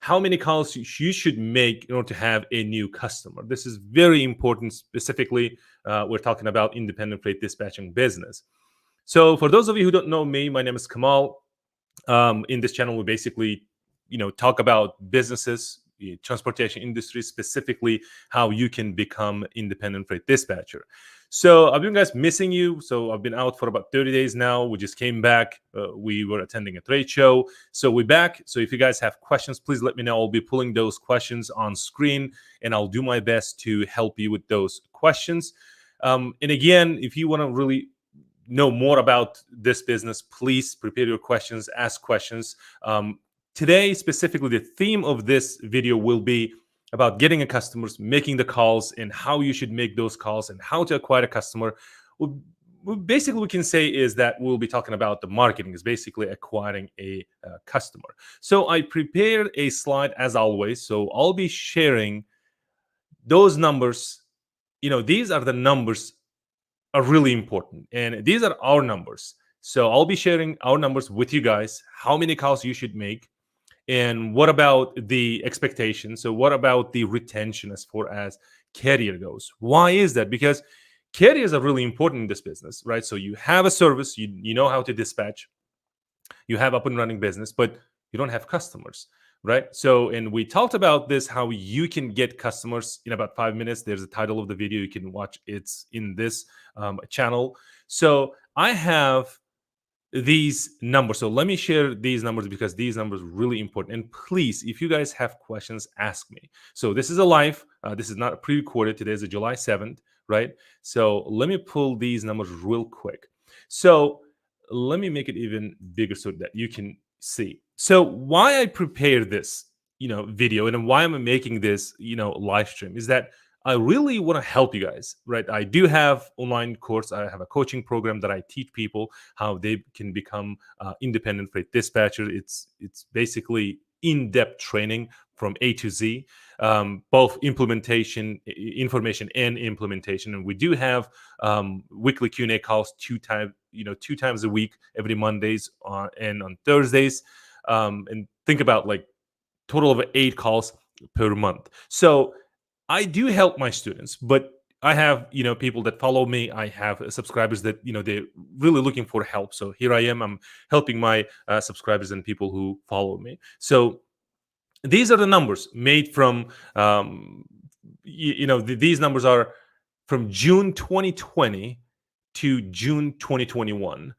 how many calls you should make in order to have a new customer. This is very important. Specifically, we're talking about independent freight dispatching business. So for those of you who don't know me, my name is Kamal. In this channel, we basically, talk about businesses, the transportation industry, specifically how you can become independent freight dispatcher. So I've been guys missing you. So I've been out for about 30 days now. We just came back. We were attending a trade show. So we're back. So if you guys have questions, please let me know. I'll be pulling those questions on screen and I'll do my best to help you with those questions. And again, if you want to really know more about this business, please prepare your questions, ask questions. Today, specifically, the theme of this video will be about getting a customers, making the calls, and how you should make those calls and how to acquire a customer. Basically, we can say is that we'll be talking about the marketing is basically acquiring a customer. So I prepared a slide as always. So I'll be sharing those numbers. These are the numbers are really important, and these are our numbers. So I'll be sharing our numbers with you guys, how many calls you should make, and what about the expectation. So what about the retention as far as carrier goes? Why is that? Because carriers are really important in this business, right? So you have a service, you know how to dispatch, you have up and running business, but you don't have customers, right? So, and we talked about this, how you can get customers in about 5 minutes. There's a title of the video you can watch. It's in this channel. So I have these numbers. So let me share these numbers because these numbers are really important. And please, if you guys have questions, ask me. So this is a live. This is not pre-recorded. Today is July 7th, right? So let me pull these numbers real quick. So let me make it even bigger so that you can see. So why I prepared this, video, and why I'm making this, live stream is that I really want to help you guys, right? I do have online course. I have a coaching program that I teach people how they can become independent freight dispatcher. It's basically in-depth training from A to Z, both implementation, information, and implementation. And we do have weekly Q&A calls two times a week, every Mondays and on Thursdays. And think about like total of 8 calls per month. So I do help my students, but I have, people that follow me. I have subscribers that, they're really looking for help. So here I am. I'm helping my subscribers and people who follow me. So these are the numbers made from, these numbers are from June 2020 to June 2021.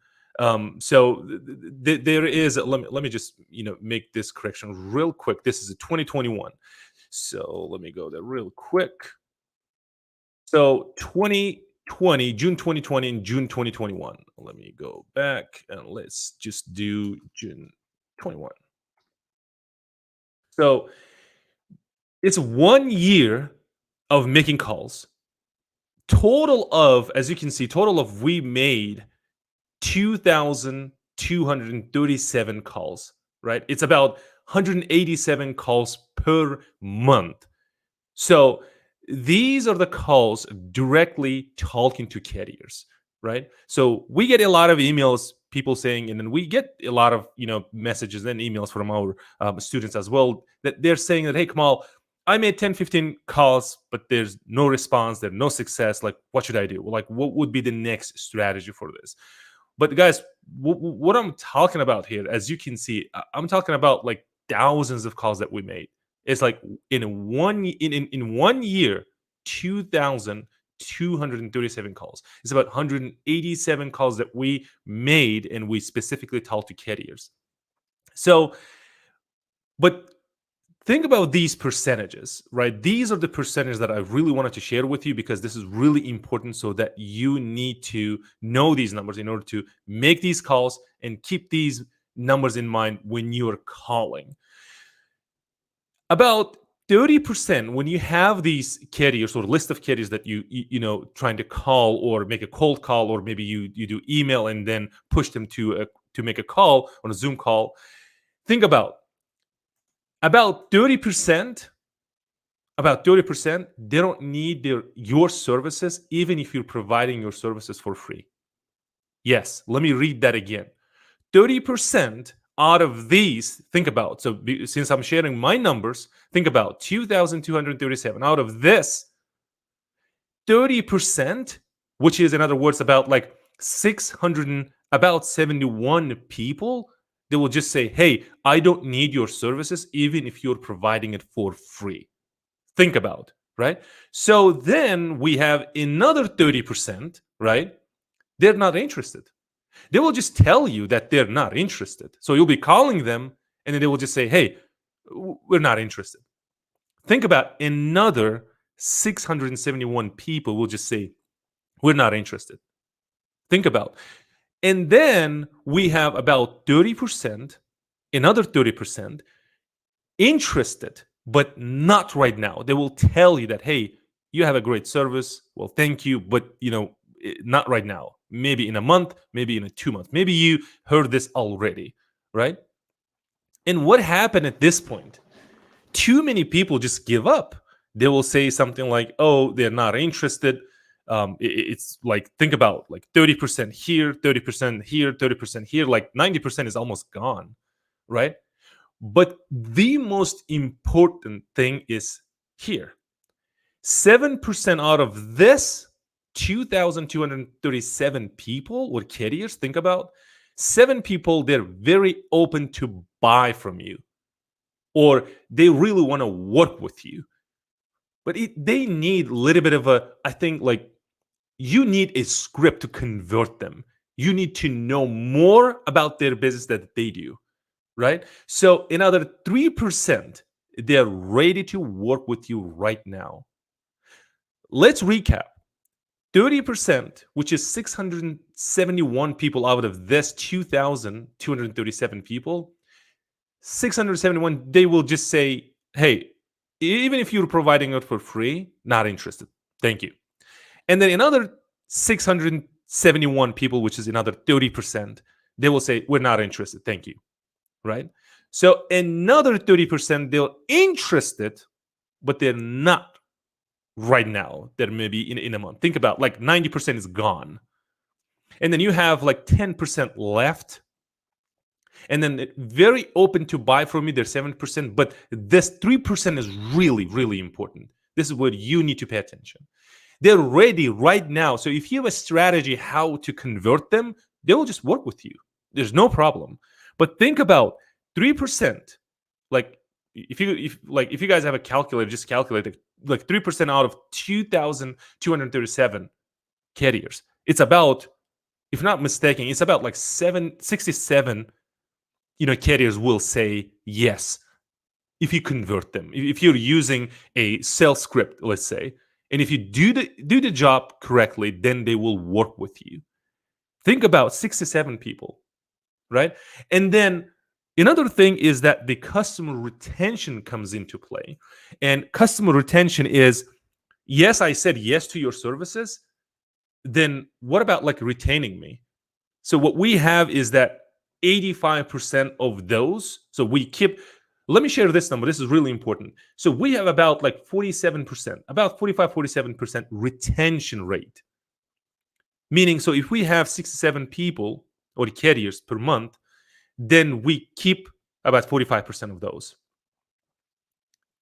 So there is, let me just, make this correction real quick. This is a 2021. So let me go there real quick. So 2020, June 2020 and June 2021. Let me go back and let's just do June 21. So it's 1 year of making calls. Total of, as you can see, we made 2,237 calls, right? It's about 187 calls per month. So these are the calls directly talking to carriers, right? So we get a lot of emails, people saying, and then we get a lot of messages and emails from our students as well, that they're saying that, hey, Kamal, I made 10, 15 calls, but there's no response, there's no success. Like, what should I do? Like, what would be the next strategy for this? But guys, what I'm talking about here, as you can see, I'm talking about like thousands of calls that we made. It's like in 1 year, 2,237 calls. It's about 187 calls that we made, and we specifically talked to carriers. So, but think about these percentages, right? These are the percentages that I really wanted to share with you because this is really important, so that you need to know these numbers in order to make these calls and keep these numbers in mind when you are calling. About 30%, when you have these carriers or list of carriers that you trying to call or make a cold call, or maybe you do email and then push them to make a call on a Zoom call. Think about 30%. About 30%, they don't need your services, even if you're providing your services for free. Yes, let me read that again. 30% out of these, think about, so since I'm sharing my numbers, think about 2,237. Out of this, 30%, which is in other words about like 600 about 71 people, they will just say, hey, I don't need your services even if you're providing it for free. Think about, right? So then we have another 30%, right? They're not interested. They will just tell you that they're not interested. So you'll be calling them and then they will just say, hey, we're not interested. Think about another 671 people will just say, we're not interested. Think about. And then we have about 30%, another 30% interested, but not right now. They will tell you that, hey, you have a great service. Well, thank you, but not right now. Maybe in a month, maybe in 2 months. Maybe you heard this already, right? And what happened at this point? Too many people just give up. They will say something like, oh, they're not interested. It's like, think about like 30% here, 30% here, 30% here, like 90% is almost gone, right? But the most important thing is here. 7% out of this 2,237 people or carriers, think about 7 people, they're very open to buy from you, or they really want to work with you. But they need a little bit of I think like you need a script to convert them. You need to know more about their business that they do, right? So another 3%, they're ready to work with you right now. Let's recap. 30%, which is 671 people out of this 2,237 people, 671, they will just say, hey, even if you're providing it for free, not interested. Thank you. And then another 671 people, which is another 30%, they will say, we're not interested. Thank you. Right? So another 30%, they're interested, but they're not right now. They're maybe in a month. Think about like 90% is gone. And then you have like 10% left. And then very open to buy from you, they're 7%. But this 3% is really, really important. This is where you need to pay attention. They're ready right now. So if you have a strategy how to convert them, they will just work with you. There's no problem. But think about 3%. Like if you guys have a calculator, just calculate it. Like 3% out of 2,237 carriers. It's about, if not mistaken, it's about like 67 carriers will say yes if you convert them. If you're using a sales script, let's say, and if you do the job correctly, then they will work with you. Think about 67 people, right? And then another thing is that the customer retention comes into play. And customer retention is, yes, I said yes to your services. Then what about like retaining me? So what we have is that 85% of those. So we keep, let me share this number. This is really important. So we have about like 47%, about 47% retention rate. Meaning, so if we have 67 people or carriers per month, then we keep about 45% of those.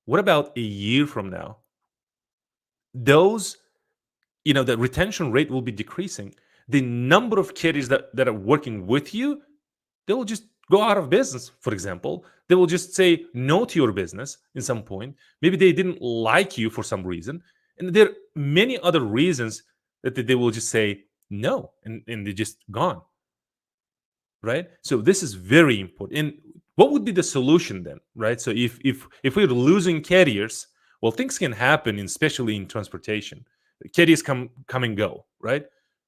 What about a year from now? Those, the retention rate will be decreasing. The number of carriers that are working with you, they will just go out of business, for example. They will just say no to your business in some point. Maybe they didn't like you for some reason. And there are many other reasons that they will just say no, and they're just gone. Right? So this is very important. And what would be the solution then? Right? So if we're losing carriers, well, things can happen, especially in transportation. Carriers come and go, right?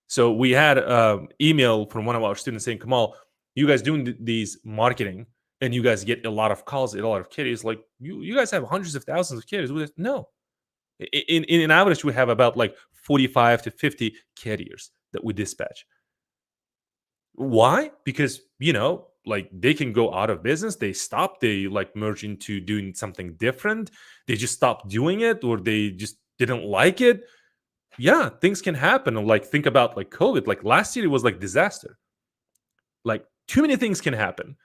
So we had an email from one of our students saying, Kamal, you guys doing these marketing and you guys get a lot of calls, a lot of carriers. Like you guys have hundreds of thousands of carriers. No. In an average, we have about like 45 to 50 carriers that we dispatch. Why? Because, like they can go out of business. They stop. They like merge into doing something different. They just stopped doing it, or they just didn't like it. Yeah, things can happen. Like think about like COVID. Like last year, it was like disaster. Like too many things can happen.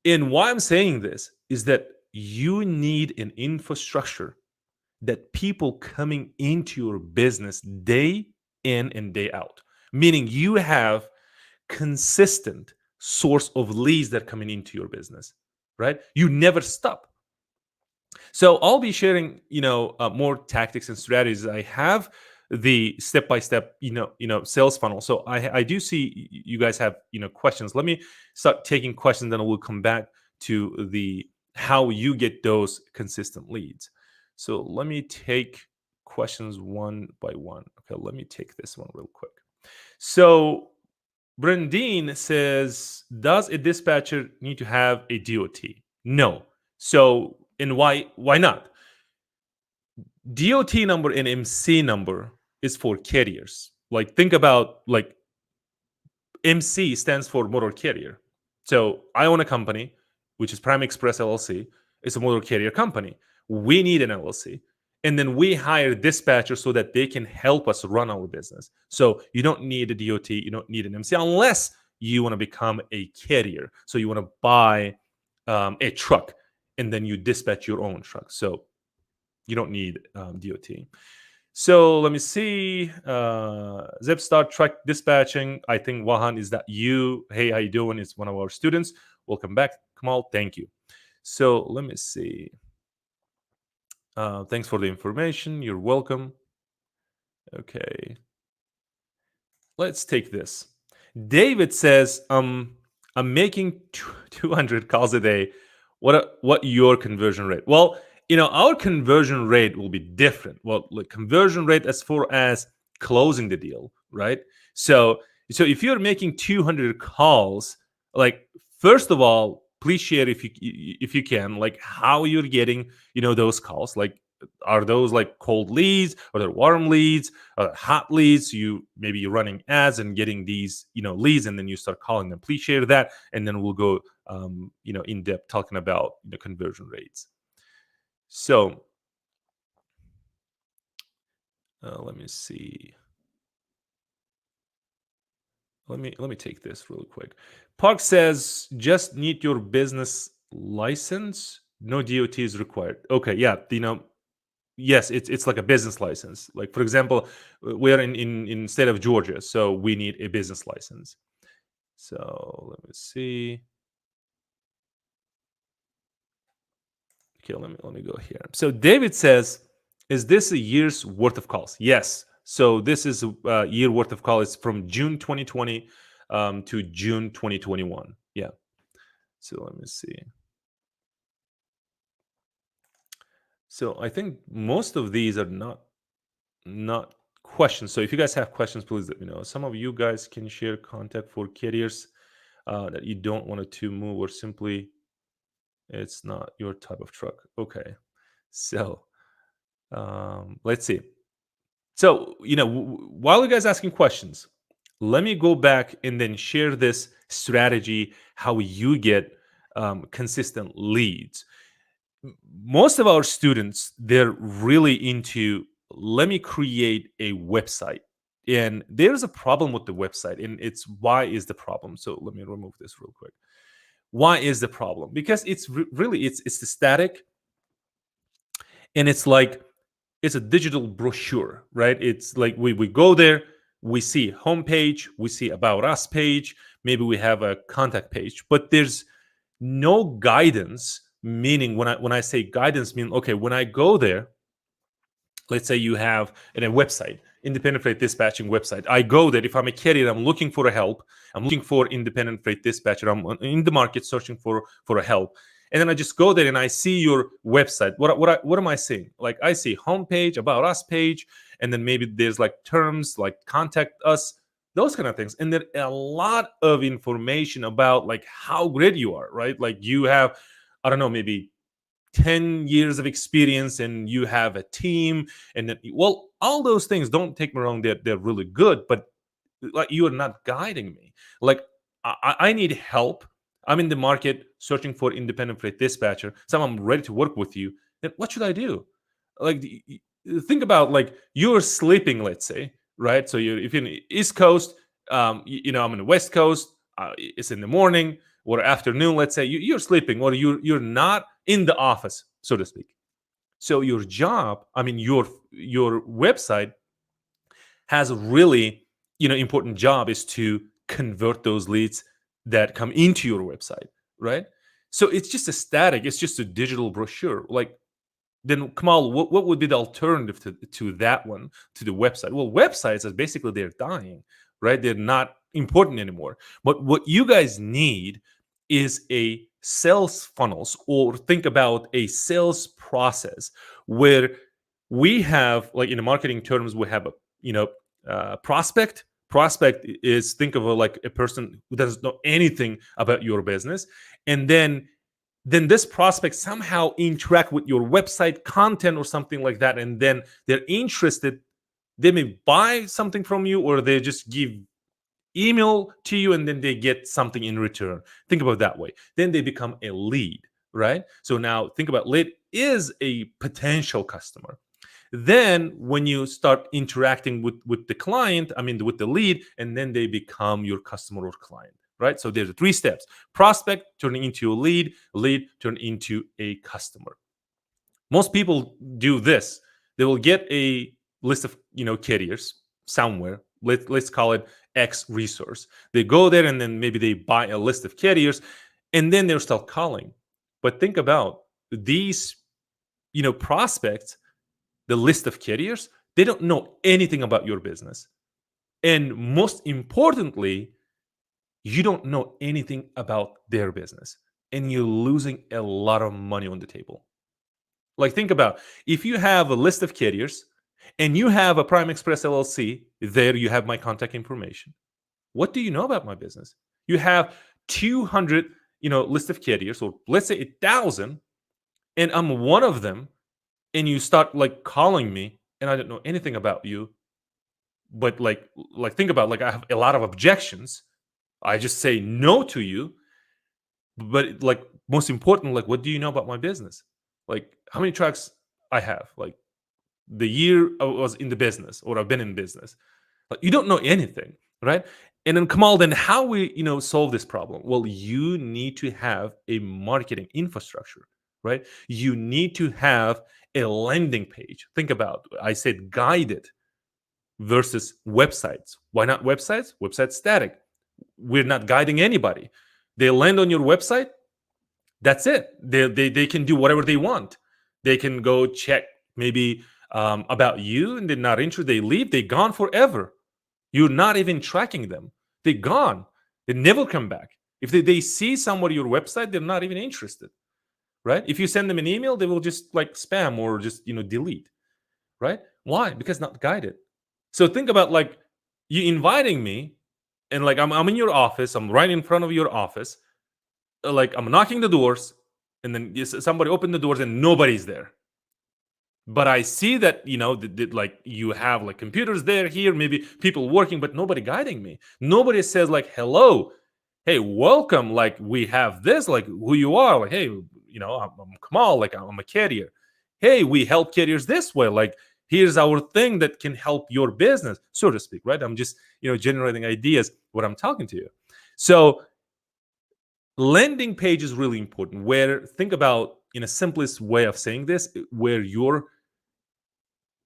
And why I'm saying this is that you need an infrastructure that people coming into your business day in and day out, meaning you have consistent source of leads that are coming into your business, right? You never stop. So I'll be sharing, more tactics and strategies. I have the step-by-step, sales funnel. So I do see you guys have, questions. Let me start taking questions, then we'll come back to the how you get those consistent leads. So let me take questions one by one. Okay, let me take this one real quick. So Brandine says, does a dispatcher need to have a DOT? No. So, and why not? DOT number and MC number is for carriers. Like, think about, like, MC stands for motor carrier. So I own a company, which is Prime Express LLC. It's a motor carrier company. We need an LLC. And then we hire dispatchers so that they can help us run our business. So you don't need a DOT, you don't need an MC unless you want to become a carrier. So you want to buy a truck and then you dispatch your own truck. So you don't need DOT. So let me see. Zip start truck dispatching. I think Wahan, is that you? Hey, how you doing? It's one of our students. Welcome back, Kamal. Thank you. So let me see. Thanks for the information. You're welcome. Okay. Let's take this. David says, I'm making 200 calls a day. What your conversion rate? Well, our conversion rate will be different. Well, like conversion rate as far as closing the deal, right? So if you're making 200 calls, like, first of all, please share if you can, like, how you're getting, those calls. Like, are those like cold leads? Are they warm leads? Are they hot leads? Maybe you're running ads and getting these, leads, and then you start calling them. Please share that, and then we'll go, in depth talking about the conversion rates. So let me see. Let me take this really quick. Park says, just need your business license. No DOT is required. Okay, yeah, yes, it's like a business license. Like, for example, we're in state of Georgia, so we need a business license. So let me see. Okay, let me go here. So David says, is this a year's worth of calls? Yes. So this is a year worth of calls from June 2020 to June 2021. Yeah. So let me see. So I think most of these are not questions. So if you guys have questions, please let me know. Some of you guys can share contact for carriers that you don't want to move, or simply it's not your type of truck. Okay. So let's see. So, while you guys asking questions, let me go back and then share this strategy, how you get consistent leads. Most of our students, they're really into, let me create a website. And there's a problem with the website, and it's, why is the problem? So let me remove this real quick. Why is the problem? Because it's really, it's the static, and it's like, it's a digital brochure, right? It's like we go there, we see homepage, we see about us page, maybe we have a contact page, but there's no guidance. Meaning, when I say guidance, mean, okay, when I go there, let's say you have a website, independent freight dispatching website. I go there. If I'm a carrier, I'm looking for a help. I'm looking for independent freight dispatcher. I'm in the market searching for a help. And then I just go there and I see your website. What am I seeing? Like, I see homepage, about us page, and then maybe there's like terms like contact us, those kind of things. And there's a lot of information about like how great you are, right? Like, you have, I don't know, maybe 10 years of experience, and you have a team, and then, well, all those things, don't take me wrong, they're really good, but like, you are not guiding me. Like, I need help. I'm in the market searching for independent freight dispatcher. So I'm ready to work with you. Then what should I do? Like, think about, like, you're sleeping, let's say, right? So if you're in the East Coast, I'm in the West Coast. It's in the morning. or afternoon, let's say you're sleeping, or you're not in the office, so to speak. So your job, I mean your website has a really important job, is to convert those leads that come into your website, right? So it's just a static, it's just a digital brochure. Like, then Kamal, what would be the alternative to that one, to the website? Well, websites are basically, they're dying, right? They're not important anymore. But what you guys need is a sales funnels, or think about a sales process where we have, like in the marketing terms, we have a prospect. Prospect is, think of like a person who doesn't know anything about your business, and then this prospect somehow interact with your website content or something like that, and then they're interested. They may buy something from you, or they just give email to you, and then they get something in return. Think about it that way. Then they become a lead, right? So now think about, lead is a potential customer. Then when you start interacting with the client, I mean with the lead, and then they become your customer or client, right? So there's 3 steps: prospect turning into a lead turn into a customer. Most people do this. They will get a list of carriers somewhere. Let's call it X resource. They go there, and then maybe they buy a list of carriers, and then they'll start calling. But think about these prospects, the list of carriers, they don't know anything about your business. And most importantly, you don't know anything about their business, and you're losing a lot of money on the table. Like, think about, if you have a list of carriers and you have a Prime Express LLC, there you have my contact information. What do you know about my business? You have 200, list of carriers, or let's say 1,000, and I'm one of them, and you start like calling me, and I don't know anything about you. But like think about, like, I have a lot of objections. I just say no to you. But like, most important, like, what do you know about my business? Like, how many trucks I have, like the year I was in the business, or I've been in business. Like, you don't know anything, right? And then, Kamal, then how we solve this problem? Well, you need to have a marketing infrastructure, right? You need to have a landing page. Think about, I said guided versus websites. Why not websites? Website static. We're not guiding anybody. They land on your website. That's it. They can do whatever they want. They can go check maybe about you, and they're not interested. They leave. They're gone forever. You're not even tracking them. They're gone. They never come back. If they see somebody your website, they're not even interested, right? If you send them an email, they will just like spam, or just delete, right? Why? Because not guided. So think about, like, you inviting me, and like I'm in your office. I'm right in front of your office. Like, I'm knocking the doors, and then somebody opened the doors, and nobody's there. But I see that like, you have like computers there, here, maybe people working, but nobody guiding me. Nobody says like, hello, hey, welcome, like, we have this, like, who you are, like, hey, I'm Kamal, like, I'm a carrier. Hey, we help carriers this way, like, here's our thing that can help your business, so to speak, right? I'm just generating ideas when I'm talking to you. So landing page is really important, where, think about, in a simplest way of saying this, where your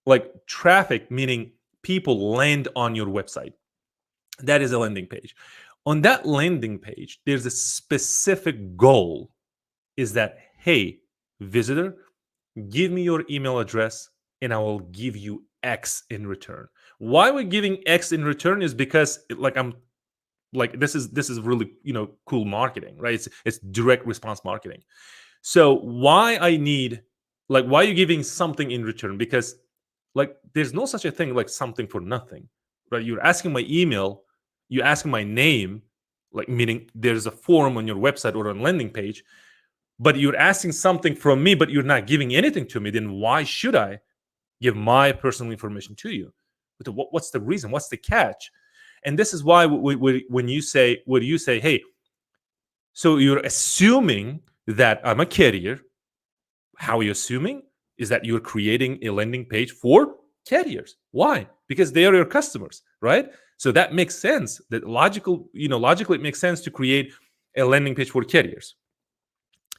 like traffic, meaning people, land on your website. That is a landing page. On that landing page, there's a specific goal, is that, hey, visitor, give me your email address, and I will give you X in return. Why we're giving X in return is because, I'm like, this is really cool marketing, right? It's direct response marketing. So why I need, like, why are you giving something in return? Because, like, there's no such a thing like something for nothing, right? You're asking my email, you're asking my name, like, meaning there's a form on your website or on landing page, but you're asking something from me, but you're not giving anything to me. Then why should I give my personal information to you? What's the reason? What's the catch? And this is why when you say, hey, so you're assuming that I'm a carrier. How are you assuming? Is that you're creating a landing page for carriers. Why? Because they are your customers, right? So that makes sense. That logically it makes sense to create a landing page for carriers.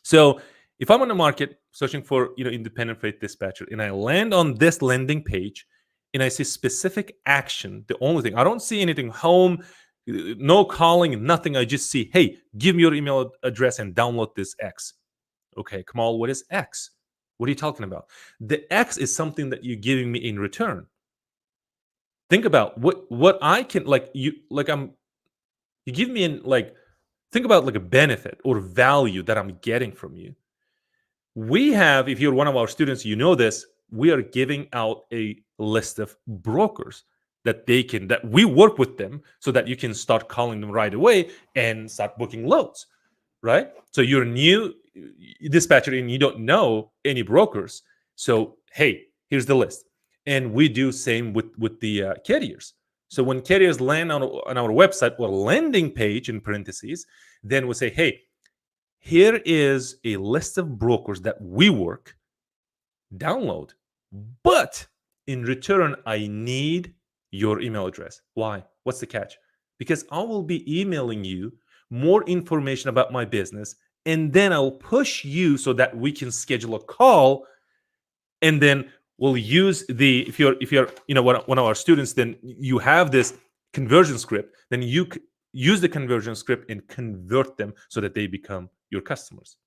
So if I'm on the market searching for independent freight dispatcher, and I land on this landing page, and I see specific action, the only thing I don't see anything home, no calling, nothing. I just see, hey, give me your email address and download this X. Okay, Kamal, what is X? What are you talking about? The X is something that you're giving me in return. Think about what I can you give me in think about like a benefit or value that I'm getting from you. We have, if you're one of our students, you know this, we are giving out a list of brokers that we work with them so that you can start calling them right away and start booking loads, right? So you're new dispatcher and you don't know any brokers. So, hey, here's the list. And we do same with the carriers. So when carriers land on our website or landing page in parentheses, then we'll say, hey, here is a list of brokers that we work, download. But in return, I need your email address. Why? What's the catch? Because I will be emailing you more information about my business, and then I'll push you so that we can schedule a call, and then we'll use if you're one of our students, then you have this conversion script, then you use the conversion script and convert them so that they become your customers.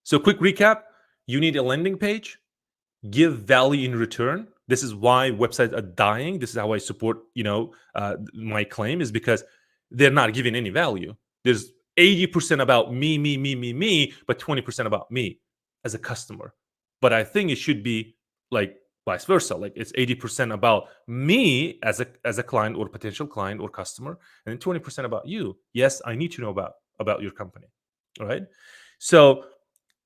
So quick recap, you need a landing page, give value in return. This is why websites are dying. This is how I support my claim, is because they're not giving any value. There's 80% about me, but 20% about me as a customer. But I think it should be like vice versa. Like it's 80% about me as a client or potential client or customer, and then 20% about you. Yes, I need to know about your company. All right. So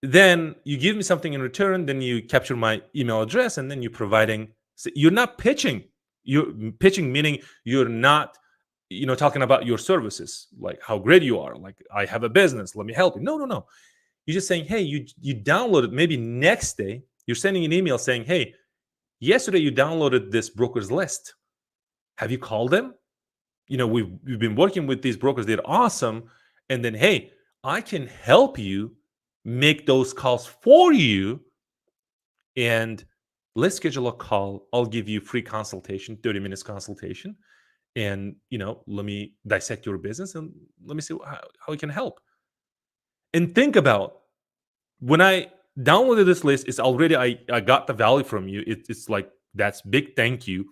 then you give me something in return, then you capture my email address, and then you're providing. So you're not pitching. You're pitching, meaning you're not talking about your services, like how great you are, like I have a business, let me help you. No. You're just saying, hey, you downloaded, maybe next day you're sending an email saying, hey, yesterday you downloaded this broker's list. Have you called them? We've been working with these brokers, they're awesome. And then, hey, I can help you make those calls for you, and let's schedule a call. I'll give you free consultation, 30 minutes consultation, and let me dissect your business and let me see how I can help. And think about, when I downloaded this list, it's already I got the value from you. It's like, that's big thank you.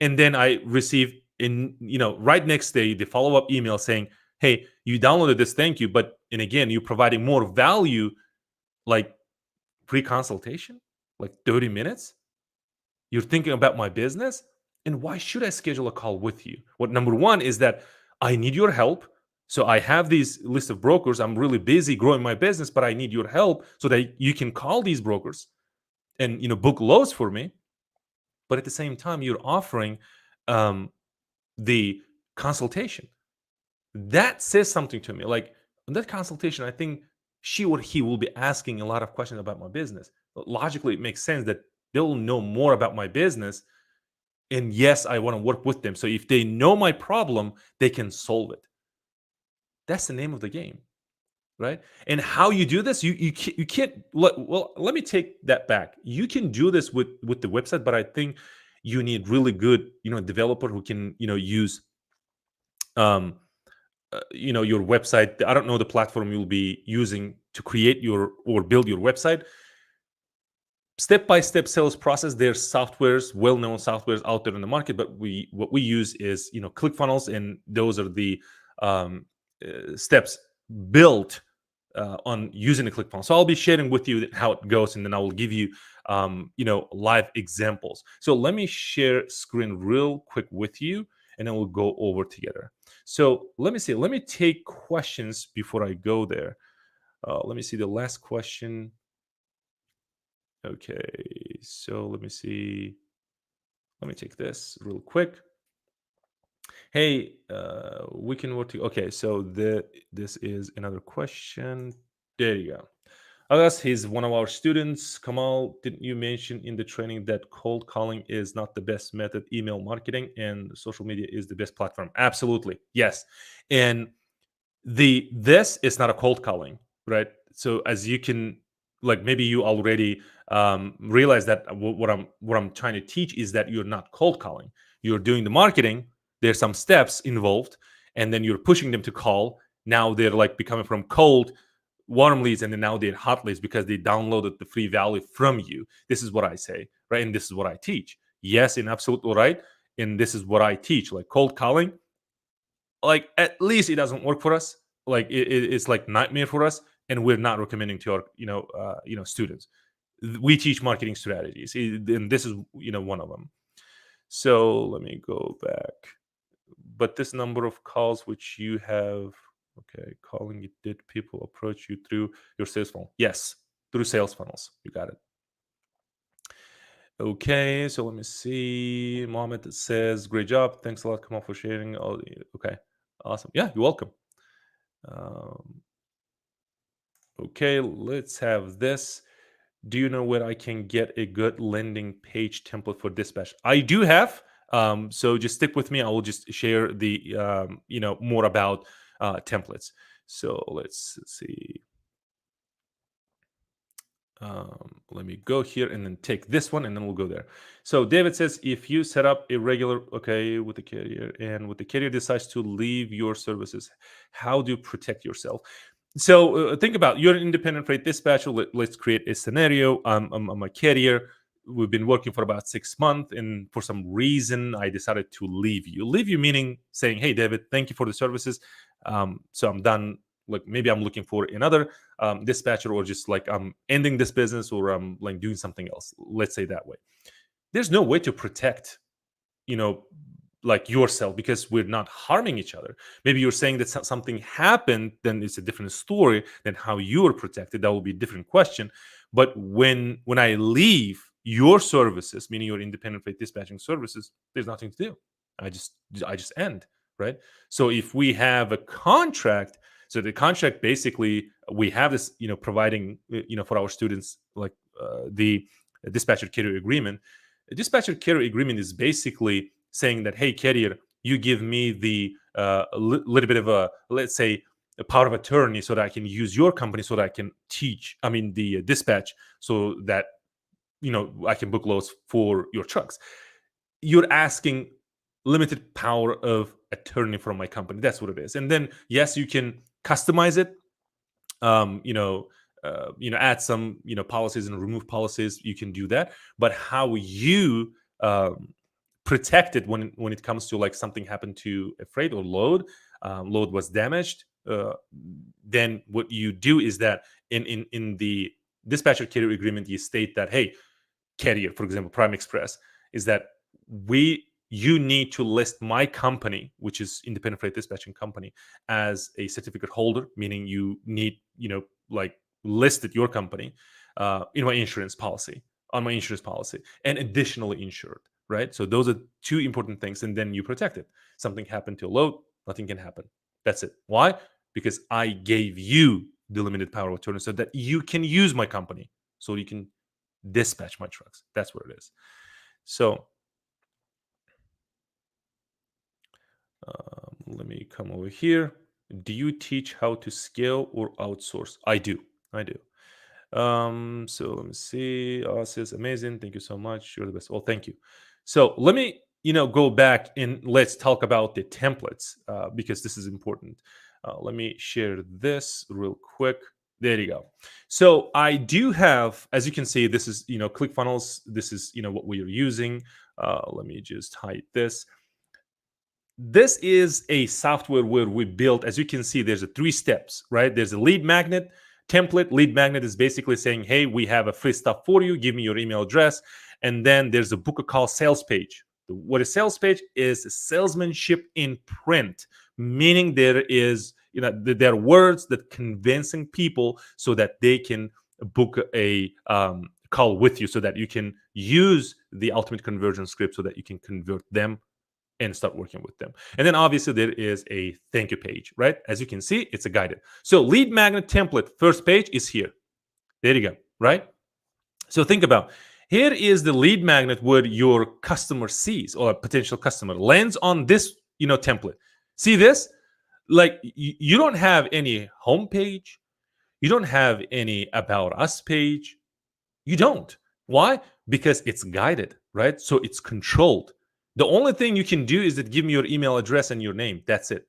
And then I receive right next day the follow-up email saying, hey, you downloaded this, thank you, but and again, you're providing more value, like free consultation, like 30 minutes. You're thinking about my business, and why should I schedule a call with you? What number one is that I need your help. So I have these list of brokers. I'm really busy growing my business, but I need your help so that you can call these brokers and book loads for me. But at the same time, you're offering the consultation. That says something to me. Like, in that consultation, I think she or he will be asking a lot of questions about my business. Logically, it makes sense that they'll know more about my business. And yes, I want to work with them. So if they know my problem, they can solve it. That's the name of the game, right? And how you do this, you can't. Well, let me take that back. You can do this with the website, but I think you need really good, developer who can, use, your website. I don't know the platform you'll be using to create or build your website. Step-by-step sales process. There's softwares, well-known softwares out there in the market, but what we use is ClickFunnels, and those are the steps built on using the ClickFunnels. So I'll be sharing with you how it goes, and then I will give you live examples. So let me share screen real quick with you, and then we'll go over together. So let me see. Let me take questions before I go there. Let me see the last question. Okay, so let me see. Let me take this real quick. Hey, we can work together. Okay, so this is another question. There you go. Agas, he's one of our students. Kamal, didn't you mention in the training that cold calling is not the best method? Email marketing and social media is the best platform. Absolutely, yes. And This is not a cold calling, right? So as you can, like, maybe you already realize that what I'm trying to teach is that you're not cold calling. You're doing the marketing. There's some steps involved, and then you're pushing them to call. Now they're like becoming from cold warm leads, and then now they're hot leads because they downloaded the free value from you. This is what I say, right? And this is what I teach. Yes, and absolutely right. And this is what I teach. Like cold calling, like at least it doesn't work for us. Like it's like nightmare for us, and we're not recommending to our students. We teach marketing strategies, and this is one of them. So let me go back. But this number of calls which you have, okay, calling it, did people approach you through your sales funnel? Yes, through sales funnels. You got it. Okay, so let me see. Mohammed says, "Great job. Thanks a lot, Kamal, for sharing." All okay, awesome. Yeah, you're welcome. Um, okay, let's have this. Do you know where I can get a good landing page template for dispatch? I do have. So just stick with me. I will just share the more about templates. So let's see. Let me go here and then take this one, and then we'll go there. So David says, if you set up a regular, okay, with the carrier, and with the carrier decides to leave your services, how do you protect yourself? So think about, you're an independent freight dispatcher. Let's create a scenario. I'm a carrier. We've been working for about 6 months, and for some reason, I decided to leave you. Leave you meaning saying, "Hey, David, thank you for the services. So I'm done. Like maybe I'm looking for another dispatcher, or just like I'm ending this business, or I'm like doing something else." Let's say that way. There's no way to protect, you know, like yourself, because we're not harming each other. Maybe you're saying that something happened, then it's a different story than how you are protected. That will be a different question. But when I leave your services, meaning your independent freight dispatching services, there's nothing to do. I just end, right? So if we have a contract, so the contract basically, we have this, providing, for our students, like the dispatcher carrier agreement. A dispatcher carrier agreement is basically saying that, hey, carrier, you give me the little bit of a, let's say, a power of attorney, so that I can use your company, so that I can teach, I mean, the dispatch, so that, I can book loads for your trucks. You're asking limited power of attorney from my company. That's what it is. And then, yes, you can customize it, add some, policies and remove policies. You can do that. But how you protect it when it comes to, like, something happened to a freight or load was damaged, then what you do is that in the dispatcher carrier agreement, you state that, hey, carrier, for example, Prime Express, is that you need to list my company, which is independent freight dispatching company, as a certificate holder, meaning you need, like, listed your company in my insurance policy, on my insurance policy, and additionally insured, right? So those are two important things, and then you protect it. Something happened to a load, nothing can happen. That's it. Why? Because I gave you the limited power of attorney, so that you can use my company, so you can dispatch my trucks. That's what it is. So let me come over here. Do you teach how to scale or outsource? I do. So let me see. Says amazing. Thank you so much. You're the best. Well, thank you. So let me, go back and let's talk about the templates, because this is important. Let me share this real quick. There you go. So I do have, as you can see, this is, ClickFunnels. This is, what we are using. Let me just hide this. This is a software where we built, as you can see, there's a 3 steps, right? There's a lead magnet template. Lead magnet is basically saying, hey, we have a free stuff for you. Give me your email address. And then there's a book a call sales page. What a sales page is, salesmanship in print, meaning there is, there are words that convincing people so that they can book a call with you, so that you can use the ultimate conversion script, so that you can convert them and start working with them. And then obviously there is a thank you page, right? As you can see, it's a guided. So lead magnet template, first page is here. There you go, right? So think about, here is the lead magnet where your customer sees, or a potential customer lands on this, template. See this? like you don't have any homepage, you don't have any about us page. You don't. Why? Because it's guided, right? So it's controlled. The only thing you can do is that give me your email address and your name. That's it.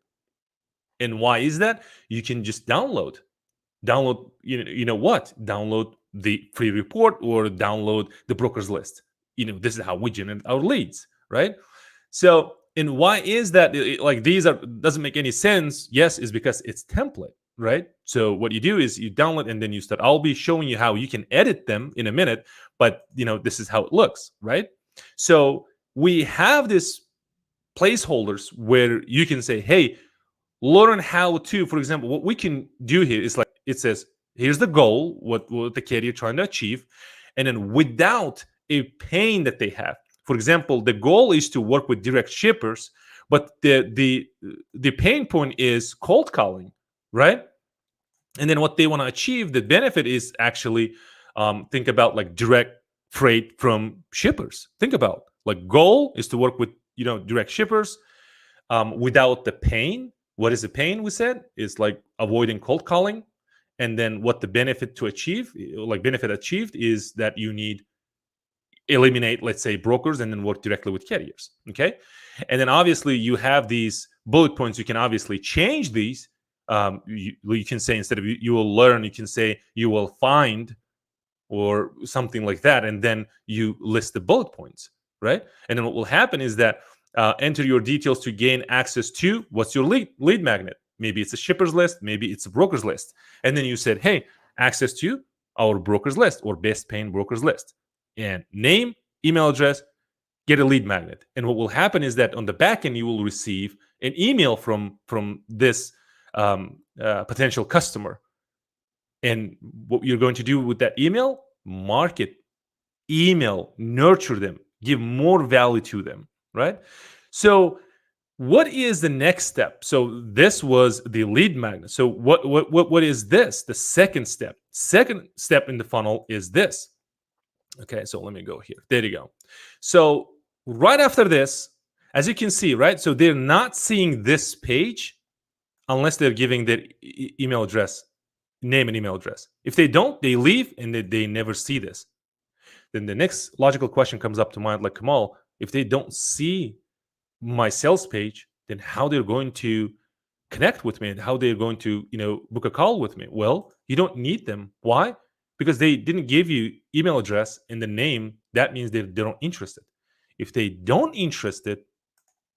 And why is that? You can just download, you know what? Download the free report or download the broker's list. This is how we generate our leads, right? So, and why is that? Like these are doesn't make any sense. Yes, is because it's template, right? So what you do is you download and then you start. I'll be showing you how you can edit them in a minute, but this is how it looks, right? So we have this placeholders where you can say, hey, learn how to, for example, what we can do here is like it says, here's the goal, what the carrier trying to achieve, and then without a pain that they have. For example, the goal is to work with direct shippers, but the pain point is cold calling, right? And then what they want to achieve, the benefit is actually think about like direct freight from shippers. Think about like goal is to work with direct shippers without the pain. What is the pain? We said is like avoiding cold calling, and then what the benefit to achieve, like benefit achieved, is that you need eliminate, let's say, brokers and then work directly with carriers. Okay, and then obviously you have these bullet points. You can obviously change these. You can say instead of you will learn, you can say you will find or something like that, and then you list the bullet points, right? And then what will happen is that enter your details to gain access to what's your lead magnet. Maybe it's a shipper's list, maybe it's a broker's list, and then you said, hey, access to our broker's list or best paying broker's list, and name, email address, get a lead magnet. And what will happen is that on the back end you will receive an email from this potential customer. And what you're going to do with that email, market, email, nurture them, give more value to them, right? So what is the next step? So this was the lead magnet. So what is this? The second step. Second step in the funnel is this. Okay, so let me go here. There you go. So right after this, as you can see, right? So they're not seeing this page unless they're giving their email address, name and email address. If they don't, they leave and they never see this. Then the next logical question comes up to mind, like, Kamal, if they don't see my sales page, then how they're going to connect with me and how they're going to, book a call with me? Well, you don't need them. Why? Because they didn't give you email address and the name. That means they're not interested. If they don't interested,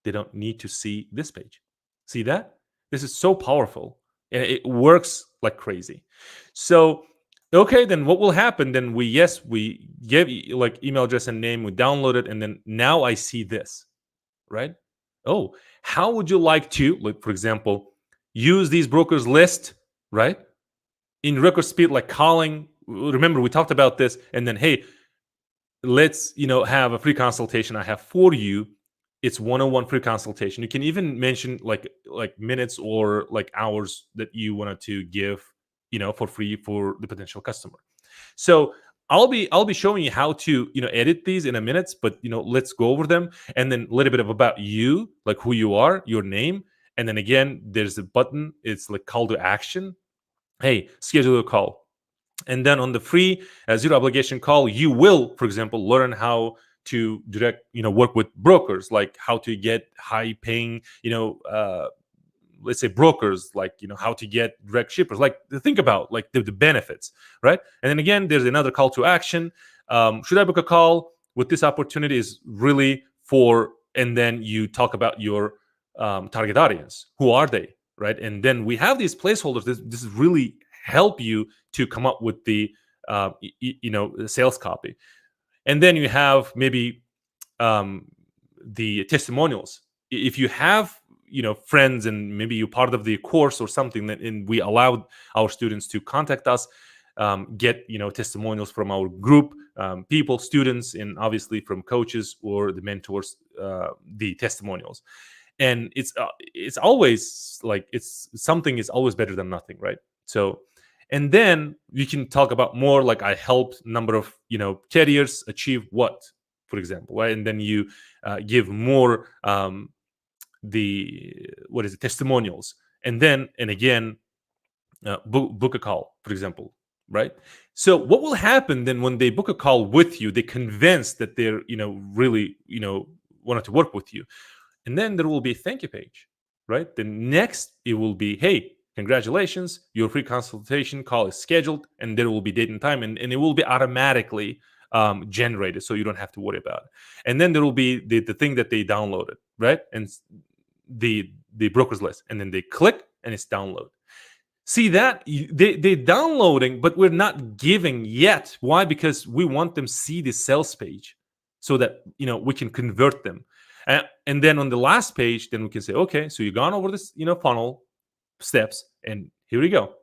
they don't need to see this page. See that? This is so powerful and it works like crazy. So, okay, then what will happen? Then we give like email address and name, we download it, and then now I see this, right? Oh, how would you like to, like, for example, use these brokers list, right? In record speed, like calling. Remember, we talked about this, and then, hey, let's have a free consultation I have for you. It's one-on-one free consultation. You can even mention like minutes or like hours that you wanted to give, for free for the potential customer. So I'll be showing you how to edit these in a minute, but let's go over them, and then a little bit about you, like who you are, your name, and then again there's a button. It's like call to action. Hey, schedule a call. And then on the free zero obligation call, you will, for example, learn how to direct, work with brokers, like how to get high paying, let's say brokers, like, how to get direct shippers, like think about like the benefits, right? And then again, there's another call to action. Should I book a call with this opportunity is really for, and then you talk about your target audience. Who are they, right? And then we have these placeholders. This is really help you to come up with the sales copy. And then you have maybe the testimonials. If you have friends and maybe you're part of the course or something, that and we allowed our students to contact us, get testimonials from our group people, students, and obviously from coaches or the mentors, the testimonials. And it's always like something is always better than nothing, right? So, and then you can talk about more like I helped number of carriers achieve what, for example, right? And then you give more testimonials, and again, book a call, for example, right? So what will happen then when they book a call with you? They convinced that they're really wanted to work with you, and then there will be a thank you page, right? The next it will be, hey, congratulations, your free consultation call is scheduled, and there will be date and time, and it will be automatically generated, so you don't have to worry about it. And then there will be the thing that they downloaded, right? And the brokers list, and then they click and it's download. See that they're downloading, but we're not giving yet. Why? Because we want them see the sales page, so that we can convert them. And then on the last page, then we can say, okay, so you've gone over this funnel steps, and here we go.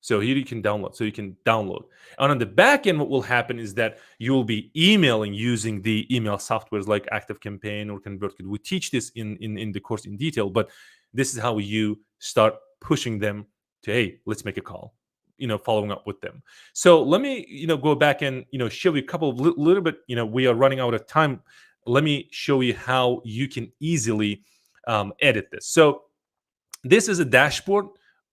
So here you can download. So you can download. And on the back end, what will happen is that you will be emailing using the email softwares like ActiveCampaign or ConvertKit. We teach this in the course in detail, but this is how you start pushing them to, hey, let's make a call, following up with them. So let me, go back and, show you a couple of little bit, we are running out of time. Let me show you how you can easily edit this. So this is a dashboard.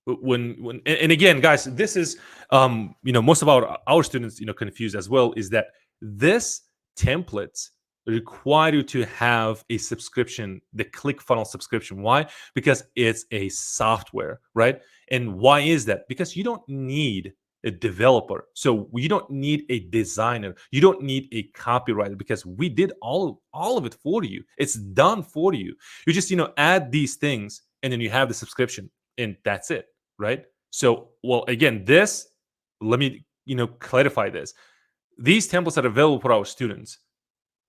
And again, guys, this is most of our students confused as well, is that this templates require you to have a subscription, the ClickFunnels subscription. Why? Because it's a software, right? And why is that? Because you don't need a developer, so you don't need a designer, you don't need a copywriter, because we did all of it for you. It's done for you. You just add these things, and then you have the subscription, and that's it. Right? So, well, again, let me, clarify this. These templates are available for our students.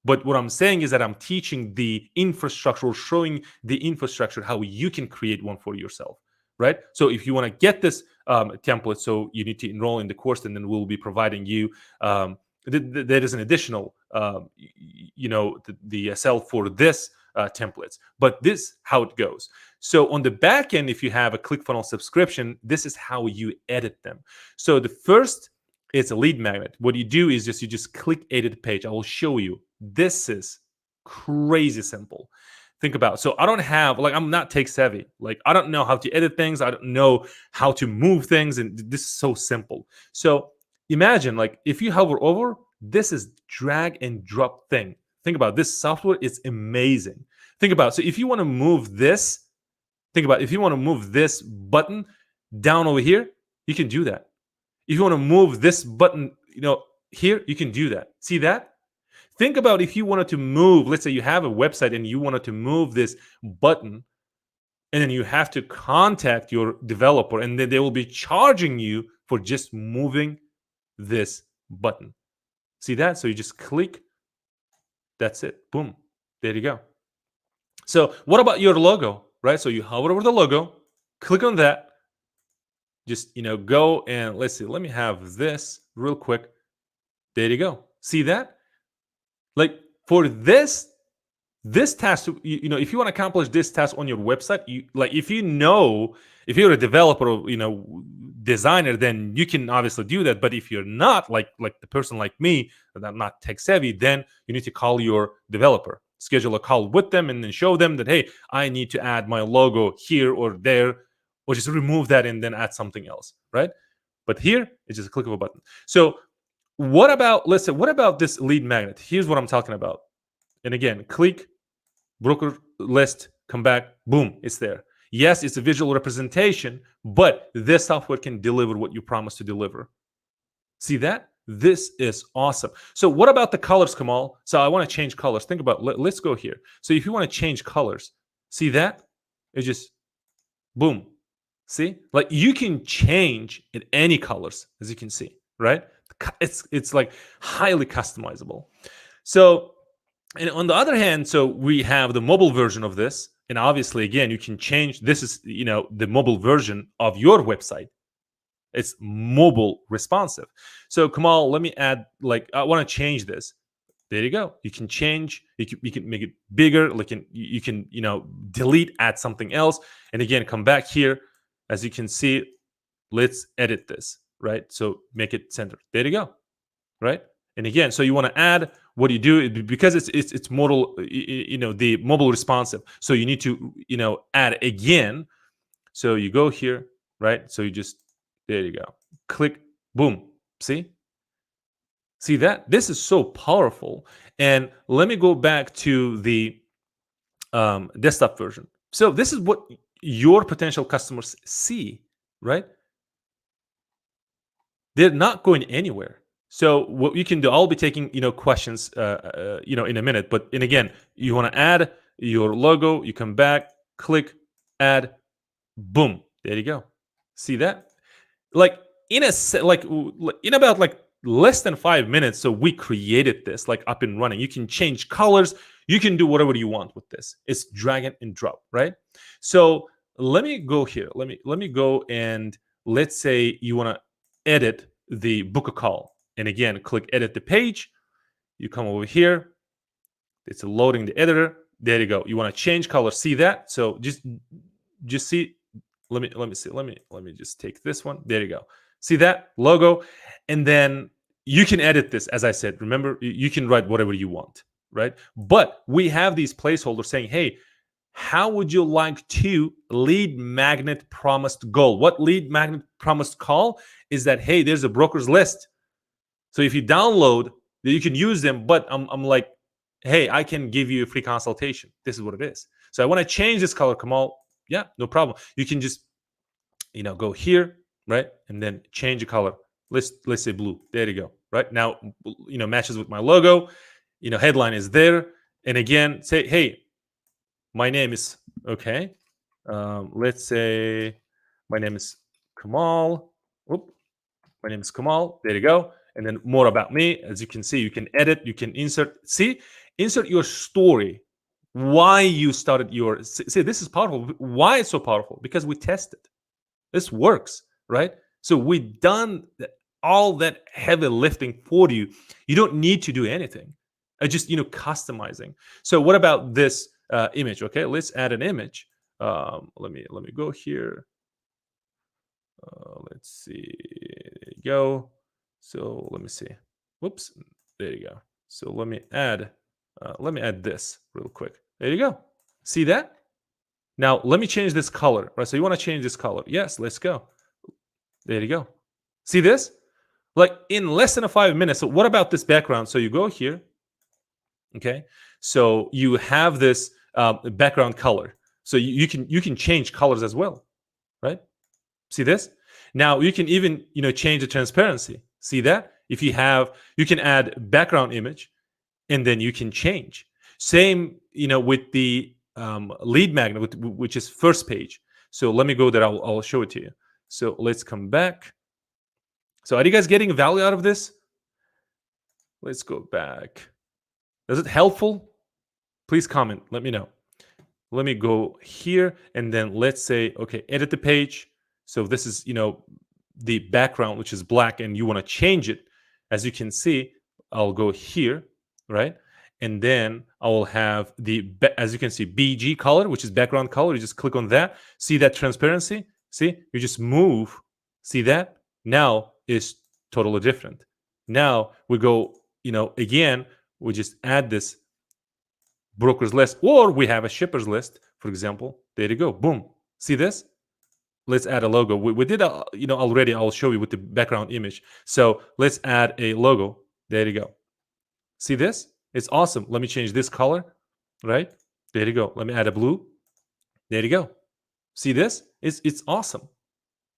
But what I'm saying is that I'm teaching the infrastructure, or showing the infrastructure, how you can create one for yourself. Right? So if you want to get this template, so you need to enroll in the course, and then we'll be providing you, there is an additional, the SL for this templates. But this how it goes. So on the back end, if you have a ClickFunnels subscription, this is how you edit them. So the first is a lead magnet. What you do is you just click edit page. I will show you. This is crazy simple. Think about it. So I don't have, I'm not tech savvy. I don't know how to edit things. I don't know how to move things. And this is so simple. So imagine, if you hover over, this is drag and drop thing. Think about it. This software is amazing. Think about it. So if you want to move this, if you want to move this button down over here, you can do that. If you want to move this button, here, you can do that. See that? Think about if you wanted to move, let's say you have a website and you wanted to move this button, and then you have to contact your developer, and then they will be charging you for just moving this button. See that? So you just click. That's it. Boom. There you go. So what about your logo, right? So you hover over the logo, click on that. Just, go and let's see. Let me have this real quick. There you go. See that? For this task, if you want to accomplish this task on your website, if you're a developer or designer, then you can obviously do that. But if you're not, like the person like me, that I'm not tech savvy, then you need to call your developer, schedule a call with them, and then show them that, hey, I need to add my logo here or there, or just remove that and then add something else, right? But here, it's just a click of a button. So what about this lead magnet? Here's what I'm talking about. And again, click, broker list, come back, boom, it's there. Yes, it's a visual representation, but this software can deliver what you promised to deliver. See that? This is awesome. So what about the colors, Kamal? So I want to change colors. Think about, let's go here. So if you want to change colors, see that? It's just, boom. See? You can change in any colors, as you can see, right? It's highly customizable. So, and on the other hand, so we have the mobile version of this, and obviously, again, you can change. This is the mobile version of your website. It's mobile responsive. So Kamal, let me add, I want to change this. There you go. You can change. You can make it bigger. You can delete, add something else, and again, come back here. As you can see, let's edit this. Right? So make it centered. There you go. Right? And again, so you want to add, what you do, because it's modal, the mobile responsive. So you need to, add again. So you go here, right? So you just, there you go. Click, boom. See that? This is so powerful. And let me go back to the desktop version. So this is what your potential customers see, right? They're not going anywhere. So what you can do, I'll be taking questions in a minute. But and again, you want to add your logo. You come back, click, add, boom. There you go. See that? Like in about like less than 5 minutes. So we created this like up and running. You can change colors. You can do whatever you want with this. It's drag and drop, right? So let me go here. Let me go and let's say you want to edit the book a call. And again, click edit the page. You come over here. It's loading the editor. There you go. You want to change color. See that? So just see. Let me see. Let me just take this one. There you go. See that logo, and then you can edit this. As I said, remember you can write whatever you want, right? But we have these placeholders saying, "Hey, how would you like to lead magnet promised goal?" What lead magnet promised call is that? Hey, there's a broker's list. So if you download, you can use them. But I'm like, hey, I can give you a free consultation. This is what it is. So I want to change this color, Kamal. Yeah, no problem. You can just go here, right, and then change the color. Let's say blue. There you go. Right now, matches with my logo. Headline is there, and again, say, hey, my name is okay. Let's say my name is Kamal. Whoop, my name is Kamal. There you go. And then more about me. As you can see, you can edit, you can insert. See, insert your story. Why you started your. See, this is powerful. Why it's so powerful? Because we tested. This works, right? So we done all that heavy lifting for you. You don't need to do anything. Just customizing. So what about this image? Okay, let's add an image. Let me go here. Let's see. There you go. So let me see. Whoops. There you go. So let me add this real quick. There you go. See that? Now let me change this color. Right. So you want to change this color? Yes. Let's go. There you go. See this? Like in less than 5 minutes. So what about this background? So you go here. Okay. So you have this background color. So you can change colors as well, right? See this? Now you can even change the transparency. See that? If you can add background image, and then you can change. Same with the lead magnet, which is first page. So let me go there. I'll show it to you. So let's come back. So are you guys getting value out of this? Let's go back. Is it helpful? Please comment. Let me know. Let me go here, and then let's say, okay, edit the page. So this is, the background, which is black, and you want to change it. As you can see, I'll go here, right? And then I will have as you can see, BG color, which is background color. You just click on that. See that transparency? See, you just move. See that? Now it's totally different. Now we go, again, we just add this broker's list, or we have a shipper's list, for example. There you go. Boom. See this? Let's add a logo. We did, already. I'll show you with the background image. So let's add a logo. There you go. See this? It's awesome. Let me change this color, right? There you go. Let me add a blue. There you go. See this? It's awesome,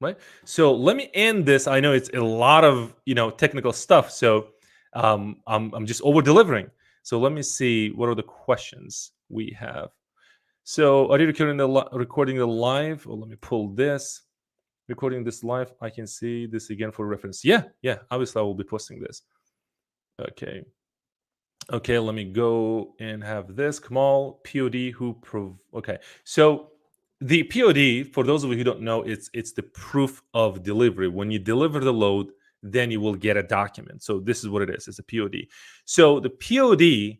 right? So let me end this. I know it's a lot of technical stuff. So I'm just over delivering. So let me see, what are the questions we have. So are you recording the live? Or let me pull this. Recording this live. I can see this again for reference. Yeah. Obviously, I will be posting this. Okay. Let me go and have this. Kamal, POD, okay. So the POD, for those of you who don't know, it's the proof of delivery. When you deliver the load, then you will get a document. So this is what it is. It's a POD. So the POD,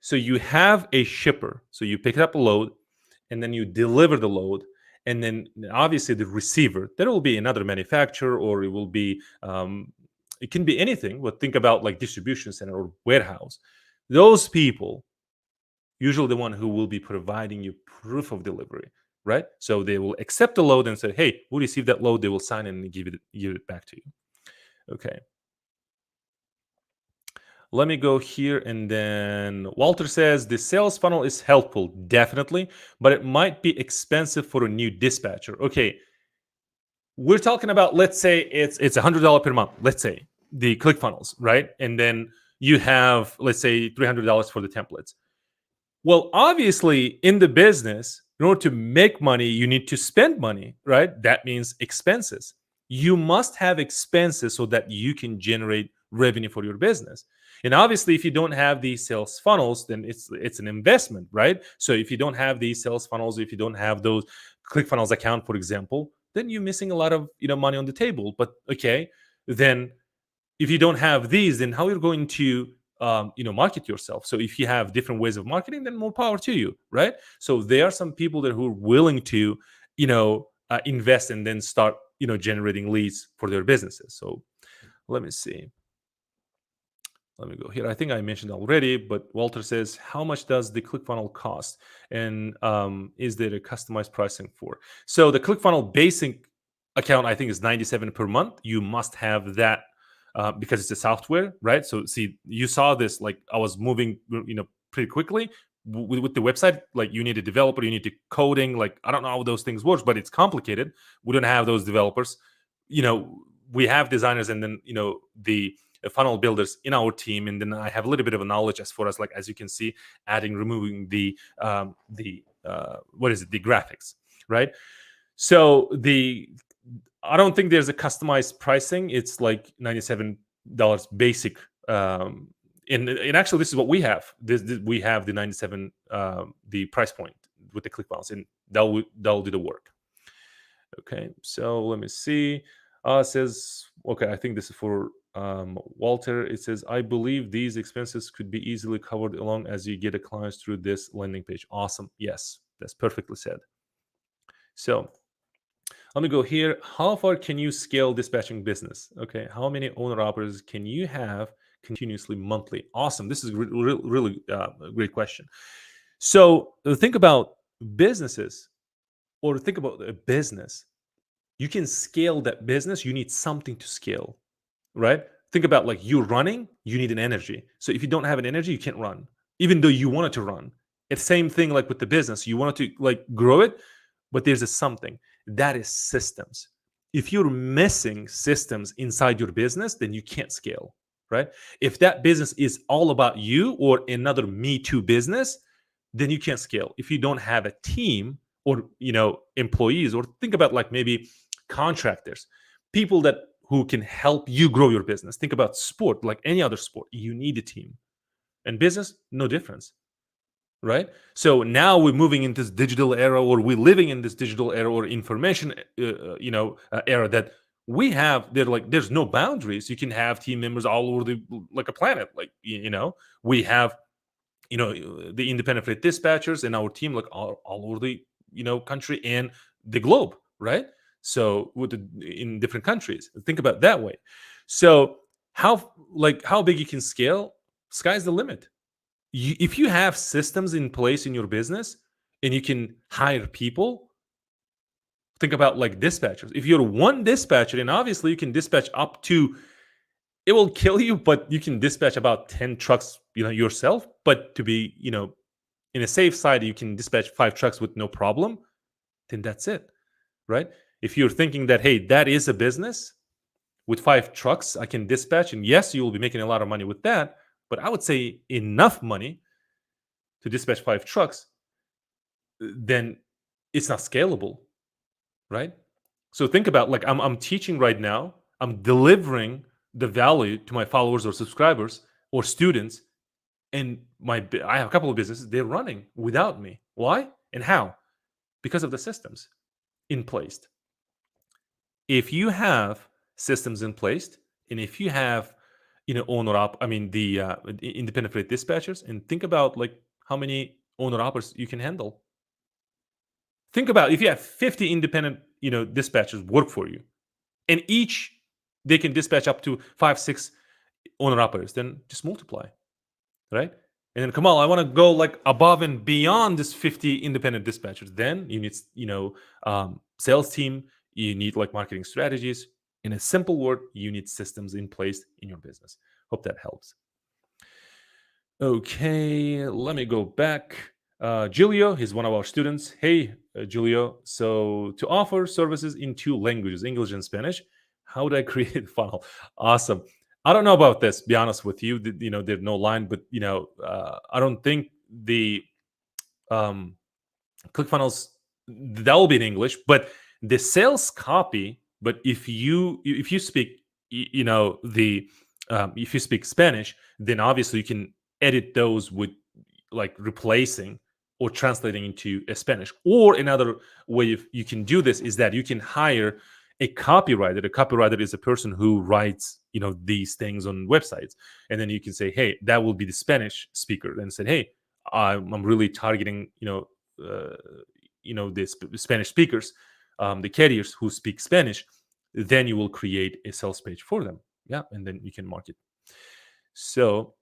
so you have a shipper. So you pick up a load, and then you deliver the load. And then obviously the receiver, there will be another manufacturer, or it will be, it can be anything, but think about like distribution center or warehouse. Those people, usually the one who will be providing you proof of delivery. right? So they will accept the load and say, hey, we received that load. They will sign and give it back to you. Okay. Let me go here, and then Walter says the sales funnel is helpful, definitely, but it might be expensive for a new dispatcher. Okay, we're talking about, let's say it's $100 per month. Let's say the ClickFunnels, right? And then you have, let's say, $300 for the templates. Well, obviously, in the business, in order to make money, you need to spend money, right? That means expenses. You must have expenses so that you can generate revenue for your business. And obviously, if you don't have these sales funnels, then it's an investment, right? So if you don't have these sales funnels, if you don't have those ClickFunnels account, for example, then you're missing a lot of money on the table. But okay, then if you don't have these, then how you're going to market yourself? So if you have different ways of marketing, then more power to you, right? So there are some people that who are willing to invest and then start generating leads for their businesses. So let me see. Let me go here. I think I mentioned already, but Walter says, how much does the ClickFunnels cost? And is there a customized pricing for? So the ClickFunnels basic account, I think, is $97 per month. You must have that because it's a software, right? So see, you saw this, like I was moving, pretty quickly with the website. Like you need a developer, you need to coding. Like I don't know how those things work, but it's complicated. We don't have those developers. We have designers, and then the funnel builders in our team, and then I have a little bit of a knowledge as far as, like, as you can see, adding, removing the graphics, right? So I don't think there's a customized pricing. It's like $97 basic. And actually, this is what we have. We have the 97 the price point with the ClickFunnels, and that'll do the work. Okay, so let me see. It says, okay, I think this is for Walter. It says, I believe these expenses could be easily covered along as you get a client through this landing page. Awesome. Yes, that's perfectly said. So let me go here. How far can you scale dispatching business? Okay, how many owner operators can you have continuously monthly? Awesome. This is really a great question. So think about businesses, or think about a business. You can scale that business. You need something to scale, right? Think about, like, you running, you need an energy. So if you don't have an energy, you can't run, even though you wanted to run. It's same thing like with the business. You wanted to, like, grow it, but there's a something that is systems. If you're missing systems inside your business, then you can't scale, right? If that business is all about you or another Me Too business, then you can't scale. If you don't have a team or employees, or think about, like, maybe contractors, people who can help you grow your business. Think about sport, like any other sport. You need a team. And business, no difference, right? So now we're moving into this digital era, or we're living in this digital era or information era that we have. There's no boundaries. You can have team members all over like a planet. Like we have the independent freight dispatchers in our team, like all over the country and the globe, right? So in different countries, think about it that way. So how big you can scale, sky's the limit. If you have systems in place in your business and you can hire people, think about, like, dispatchers. If you're one dispatcher, and obviously you can dispatch up to, it will kill you, but you can dispatch about 10 trucks yourself. But to be in a safe side, you can dispatch 5 trucks with no problem. Then that's it, right? If you're thinking that, hey, that is a business with 5 trucks I can dispatch, and yes, you will be making a lot of money with that, but I would say enough money to dispatch 5 trucks, then it's not scalable, right? So think about, like, I'm teaching right now, I'm delivering the value to my followers or subscribers or students, and I have a couple of businesses, they're running without me. Why and how? Because of the systems in place. If you have systems in place, and if you have the independent freight dispatchers, and think about, like, how many owner operators you can handle. Think about if you have 50 independent dispatchers work for you, and each they can dispatch up to 5-6 owner operators, then just multiply, right? And then Kamal, I want to go like above and beyond this 50 independent dispatchers. Then you need, sales team. You need like marketing strategies. In a simple word, you need systems in place in your business. Hope that helps. Okay, let me go back. Julio, he's one of our students. Hey, Julio. So to offer services in two languages, English and Spanish, how would I create a funnel? Awesome. I don't know about this. Be honest with you. There's no line, but I don't think the um, ClickFunnels that will be in English, but the sales copy. But if you speak, the if you speak Spanish, then obviously you can edit those with like replacing or translating into a Spanish. Or another way you can do this is that you can hire a copywriter. A copywriter is a person who writes, these things on websites, and then you can say, hey, that will be the Spanish speaker, and say, hey, I'm really targeting, uh, the Spanish speakers, the carriers who speak Spanish. Then you will create a sales page for them. Yeah, and then you can market. So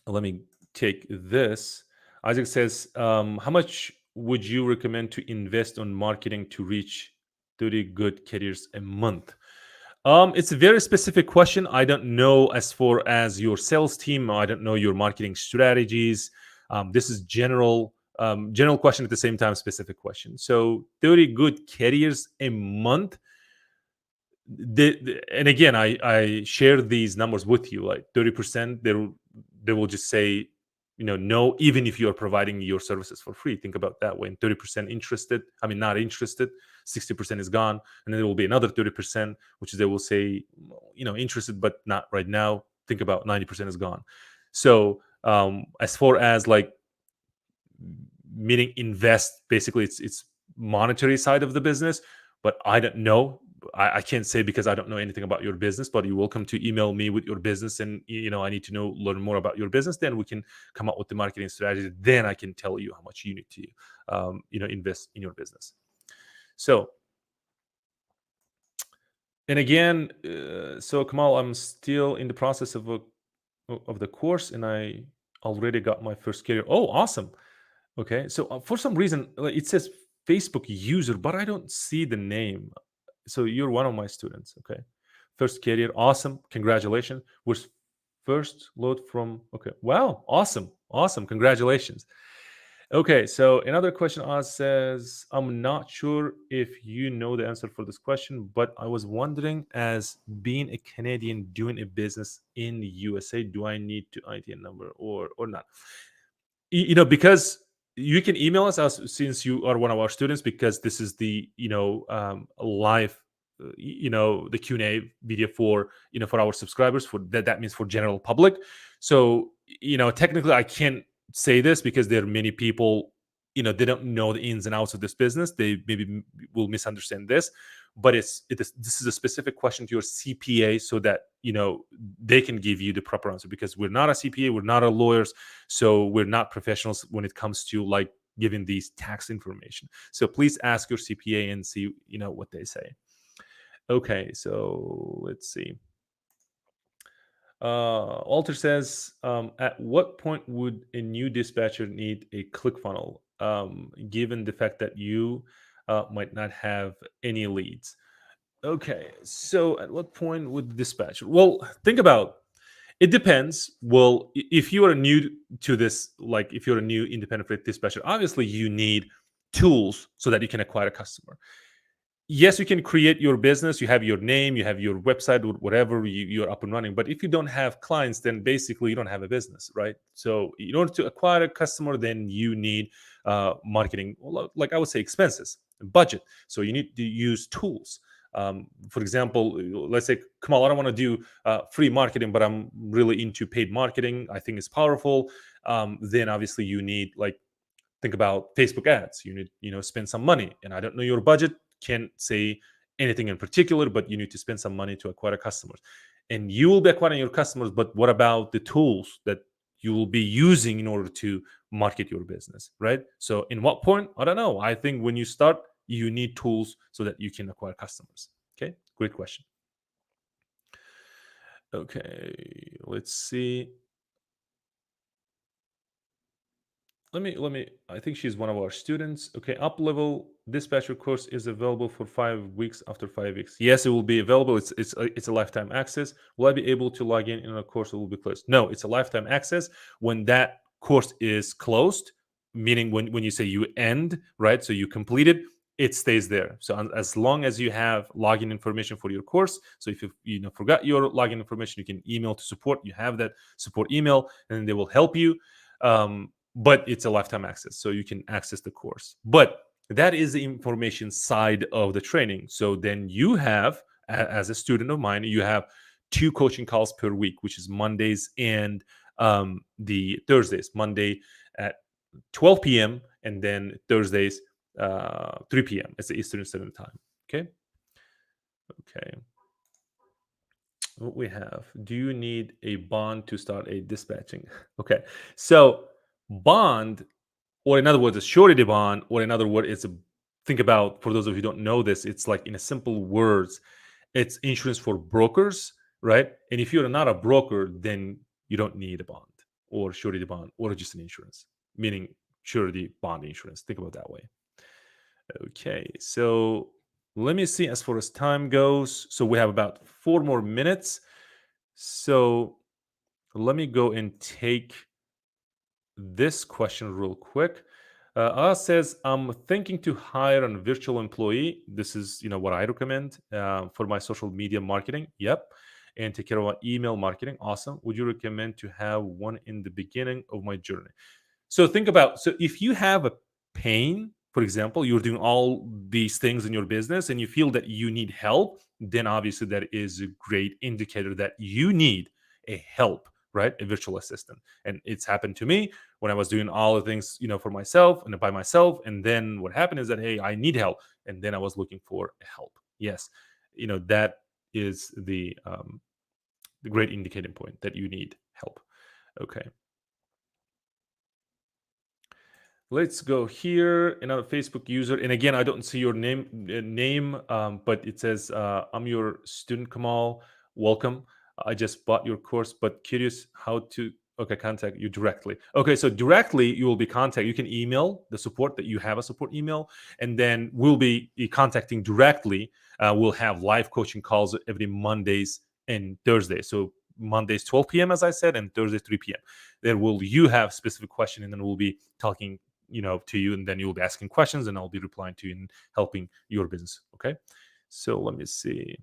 let me take this. Isaac says, how much would you recommend to invest on marketing to reach 30 good carriers a month? It's a very specific question. I don't know as far as your sales team. I don't know your marketing strategies. This is general question at the same time, specific question. So 30 good carriers a month. And again, I share these numbers with you. Like 30%, they will just say, no, even if you are providing your services for free. Think about that way. And 30% interested, I mean, not interested, 60% is gone. And then there will be another 30%, which they will say, interested, but not right now. Think about 90% is gone. So as far as like meaning invest, basically it's monetary side of the business, but I don't know. I can't say because I don't know anything about your business, but you're welcome to email me with your business, and I need to learn more about your business. Then we can come up with the marketing strategy. Then I can tell you how much you need to invest in your business. So, and again, so Kamal, I'm still in the process of the course, and I already got my first career. Oh, awesome. Okay, so for some reason it says Facebook user, but I don't see the name. So you're one of my students. Okay, first career, awesome, congratulations. Was first load from? Okay, wow, awesome, awesome, congratulations. Okay, so another question says, I'm not sure if you know the answer for this question, but I was wondering, as being a Canadian doing a business in the USA, do I need to ITN number or not? Because you can email us since you are one of our students, because this is the live the Q&A video for for our subscribers, for that means for general public. So technically I can't say this because there are many people, they don't know the ins and outs of this business. They maybe will misunderstand this, but this is a specific question to your CPA, so that they can give you the proper answer, because we're not a CPA, we're not a lawyers, so we're not professionals when it comes to like giving these tax information. So please ask your CPA and see what they say. Okay, so let's see. Alter says, at what point would a new dispatcher need a ClickFunnel, given the fact that you might not have any leads? Okay, so at what point would dispatcher? Well, think about, it depends. Well, if you are new to this, like if you're a new independent freight dispatcher, obviously you need tools so that you can acquire a customer. Yes, you can create your business. You have your name, you have your website, whatever, you're up and running. But if you don't have clients, then basically you don't have a business, right? So in order to acquire a customer, then you need marketing, like I would say, expenses, budget. So you need to use tools. For example, let's say, Kamal, I don't want to do free marketing, but I'm really into paid marketing. I think it's powerful. Then obviously you need, like, think about Facebook ads. You need, spend some money, and I don't know your budget. Can't say anything in particular, but you need to spend some money to acquire customers, and you will be acquiring your customers. But what about the tools that you will be using in order to market your business, right? So, in what point? I don't know. I think when you start, you need tools so that you can acquire customers. Okay, great question. Okay, let's see. let me I think she's one of our students. Okay, up level dispatcher course is available for 5 weeks. After 5 weeks, yes, it will be available. It's a lifetime access. Will I be able to log in a course that will be closed? No, it's a lifetime access. When that course is closed, meaning when you say you end, right, so you complete it, it stays there. So as long as you have login information for your course, so if you forgot your login information, you can email to support. You have that support email, and they will help you. But it's a lifetime access, so you can access the course. But that is the information side of the training. So then you have, as a student of mine, you have 2 coaching calls per week, which is Mondays and the Thursdays. Monday at 12 p.m. and then Thursdays 3 p.m. It's the Eastern Standard Time. Okay. Okay. What we have? Do you need a bond to start a dispatching? Okay. So bond, or in other words, a surety bond, or in other words, think about, for those of you who don't know this, it's like, in a simple words, it's insurance for brokers, right? And if you're not a broker, then you don't need a bond or surety bond or just an insurance, meaning surety bond insurance. Think about it that way. Okay, so let me see as far as time goes. So we have about 4 more minutes. So let me go and take this question real quick. Says, I'm thinking to hire a virtual employee. This is, what I recommend for my social media marketing. Yep. And take care of my email marketing. Awesome. Would you recommend to have one in the beginning of my journey? So think about, so if you have a pain, for example, you're doing all these things in your business and you feel that you need help, then obviously that is a great indicator that you need a help, right? A virtual assistant. And it's happened to me when I was doing all the things, for myself and by myself. And then what happened is that, hey, I need help. And then I was looking for help. Yes. That is the great indicating point that you need help. Okay. Let's go here. Another Facebook user, and again, I don't see your name, but it says, "I'm your student, Kamal. Welcome. I just bought your course, but curious how to contact you directly." Okay, so directly you will be contacted. You can email the support that you have a support email, and then we'll be contacting directly. We'll have live coaching calls every Mondays and Thursdays. So Mondays 12 p.m. as I said, and Thursdays 3 p.m. Then you have specific question, and then we'll be talking to you, and then you'll be asking questions and I'll be replying to you and helping your business. Okay, so let me see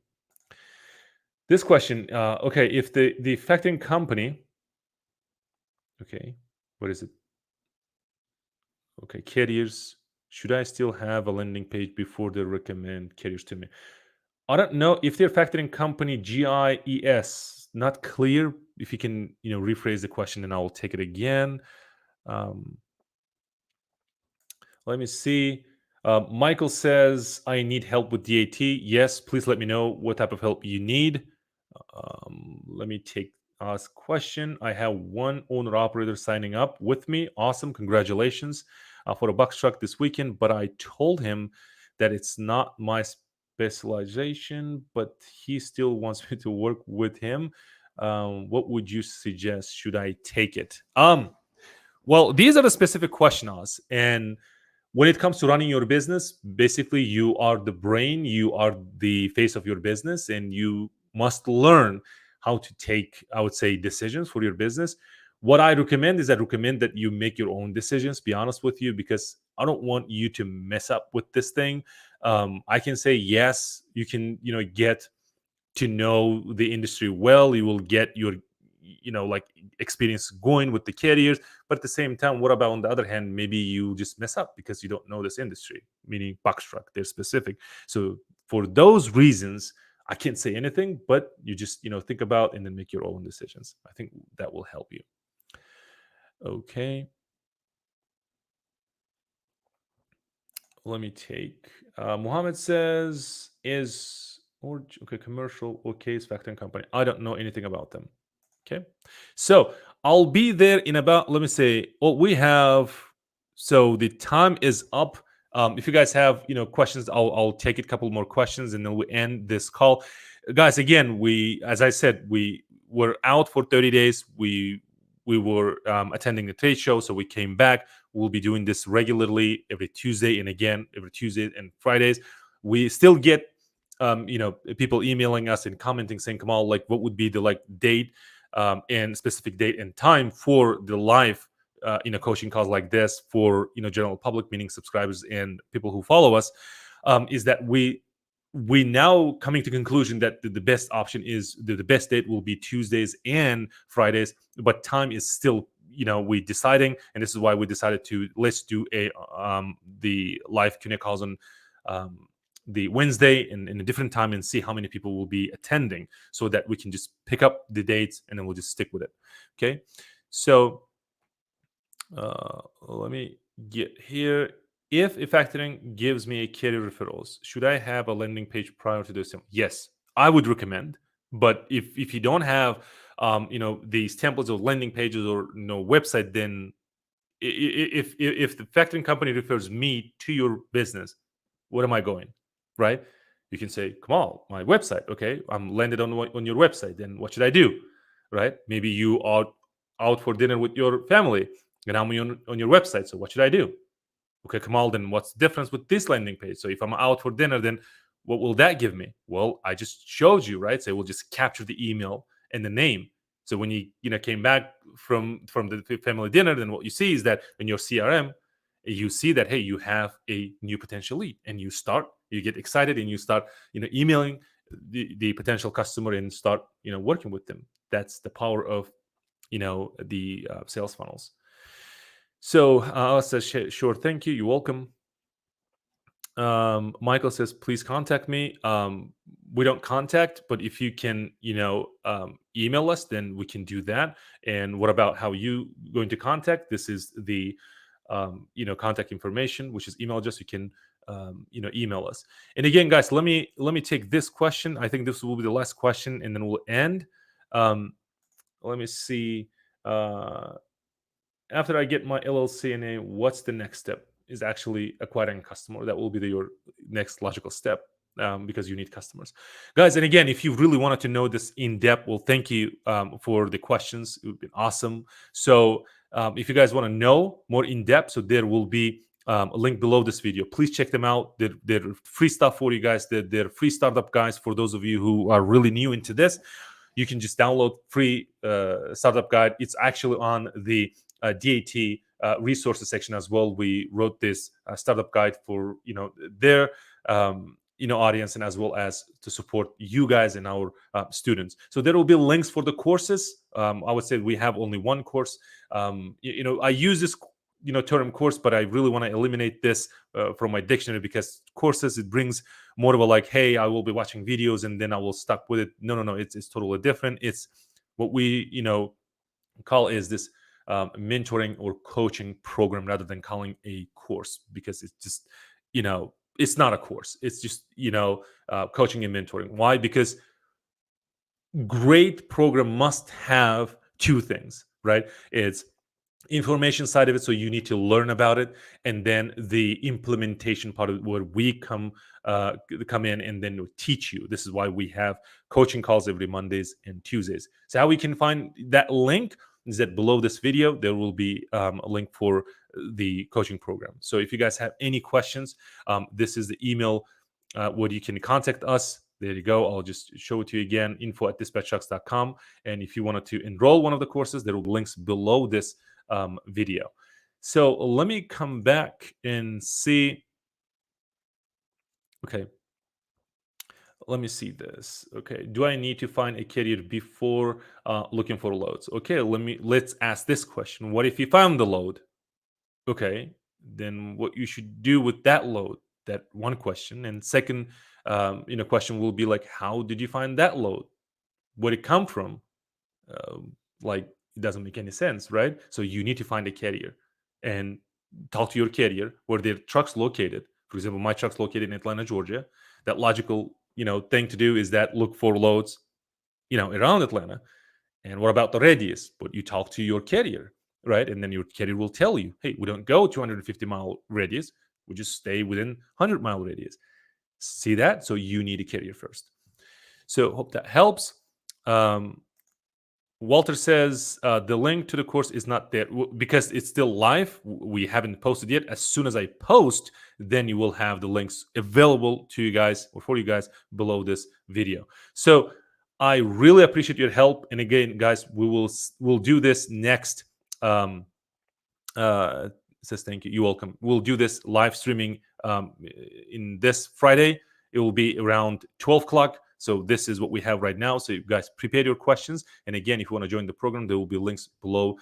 this question. Okay, if the affecting company, okay, what is it? Okay, carriers, should I still have a landing page before they recommend carriers to me? I don't know if they're factoring company GIES. Not clear. If you can rephrase the question, and I will take it again. Let me see. Michael says, I need help with DAT. Yes, please let me know what type of help you need. Let me ask question. I have one owner operator signing up with me. Awesome. Congratulations for a box truck this weekend. But I told him that it's not my specialization, but he still wants me to work with him. What would you suggest? Should I take it? Well, these are the specific questions. And when it comes to running your business, basically you are the brain, you are the face of your business, and you must learn how to take, I would say, decisions for your business. What I recommend is that you make your own decisions, be honest with you, because I don't want you to mess up with this thing. I can say, yes, you can, get to know the industry well. You will get your like experience going with the carriers, but at the same time, what about on the other hand, maybe you just mess up because you don't know this industry, meaning box truck, they're specific. So for those reasons, I can't say anything, but you just think about and then make your own decisions. I think that will help you. Okay, let me take Muhammad says, is or okay, commercial or case factoring company, I don't know anything about them. Okay, so I'll be there in about, let me say, what we have. So the time is up. If you guys have questions, I'll take a couple more questions and then we end this call. Guys, again, as I said, we were out for 30 days. We we were attending the trade show, so we came back. We'll be doing this regularly every Tuesday, and again every Tuesday and Fridays. We still get people emailing us and commenting saying, Kamal, like, what would be the like date and specific date and time for the live coaching calls like this for general public, meaning subscribers and people who follow us. Is that we now coming to conclusion that the best option is the best date will be Tuesdays and Fridays, but time is still we deciding, and this is why we decided to let's do the live Q&A calls on the Wednesday and in a different time, and see how many people will be attending, so that we can just pick up the dates and then we'll just stick with it. Okay, so let me get here. If factoring gives me a carrier referrals, should I have a landing page prior to this? Yes, I would recommend. But if you don't have these templates or landing pages or website, then if the factoring company refers me to your business, what am I going, right? You can say, come on, my website. Okay, I'm landed on your website. Then what should I do, right? Maybe you are out for dinner with your family and I'm on your website. So what should I do? Okay, Kamal, then what's the difference with this landing page? So if I'm out for dinner, then what will that give me? Well, I just showed you, right? So we'll just capture the email and the name. So when you came back from the family dinner, then what you see is that in your CRM, you see that, hey, you have a new potential lead, and you get excited and you start emailing the potential customer and start working with them. That's the power of the sales funnels. So Alice says, sure, thank you, you're welcome. Michael says, please contact me. We don't contact, but if you can email us, then we can do that. And what about how you going to contact? This is the contact information, which is email address. You can email us. And again, guys, let me take this question. I think this will be the last question, and then we'll end. Let me see. After I get my LLC and a, what's the next step? Is actually acquiring a customer. That will be your next logical step, because you need customers, guys. And again, if you really wanted to know this in depth, well, thank you for the questions. It would be awesome. So if you guys want to know more in depth, so there will be a link below this video. Please check them out. They're free stuff for you guys. They're free startup guys. For those of you who are really new into this, you can just download free startup guide. It's actually on the DAT resources section as well. We wrote this startup guide for their audience, and as well as to support you guys and our students. So there will be links for the courses. I would say we have only one course. I use this term course, but I really want to eliminate this from my dictionary, because courses, it brings more of a like, hey, I will be watching videos and then I will stuck with it. No, it's totally different. It's what we call is this mentoring or coaching program, rather than calling a course, because it's just it's not a course. It's just coaching and mentoring. Why? Because great program must have two things, right? It's information side of it, so you need to learn about it, and then the implementation part of it, where we come in and then teach you. This is why we have coaching calls every Mondays and Tuesdays. So how we can find that link is that below this video there will be a link for the coaching program. So if you guys have any questions, this is the email where you can contact us. There you go. I'll just show it to you again, info@dispatchtrucks.com. And if you wanted to enroll one of the courses, there will be links below this video. So let me come back and see. Okay. Let me see this. Okay. Do I need to find a carrier before looking for loads? Okay. Let's ask this question. What if you found the load? Okay. Then what you should do with that load? That one question. And second, question will be like, how did you find that load? Where it come from? Like, it doesn't make any sense, right? So you need to find a carrier and talk to your carrier where their truck's located. For example, my truck's located in Atlanta, Georgia. That logical thing to do is that look for loads around Atlanta. And what about the radius? But you talk to your carrier, right? And then your carrier will tell you, hey, we don't go 250-mile radius, we just stay within 100-mile radius. See that? So you need a carrier first. So hope that helps. Walter says the link to the course is not there because it's still live. We haven't posted yet. As soon as I post, then you will have the links available to you guys or for you guys below this video. So I really appreciate your help. And again, guys, we'll do this next. Says thank you. You're welcome. We'll do this live streaming in this Friday. It will be around 12 o'clock. So this is what we have right now. So you guys prepare your questions. And again, if you want to join the program, there will be links below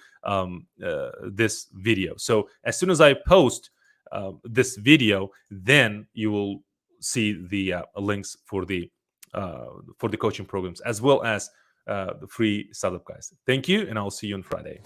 this video. So as soon as I post this video, then you will see the links for the coaching programs as well as the free startup guys. Thank you, and I'll see you on Friday.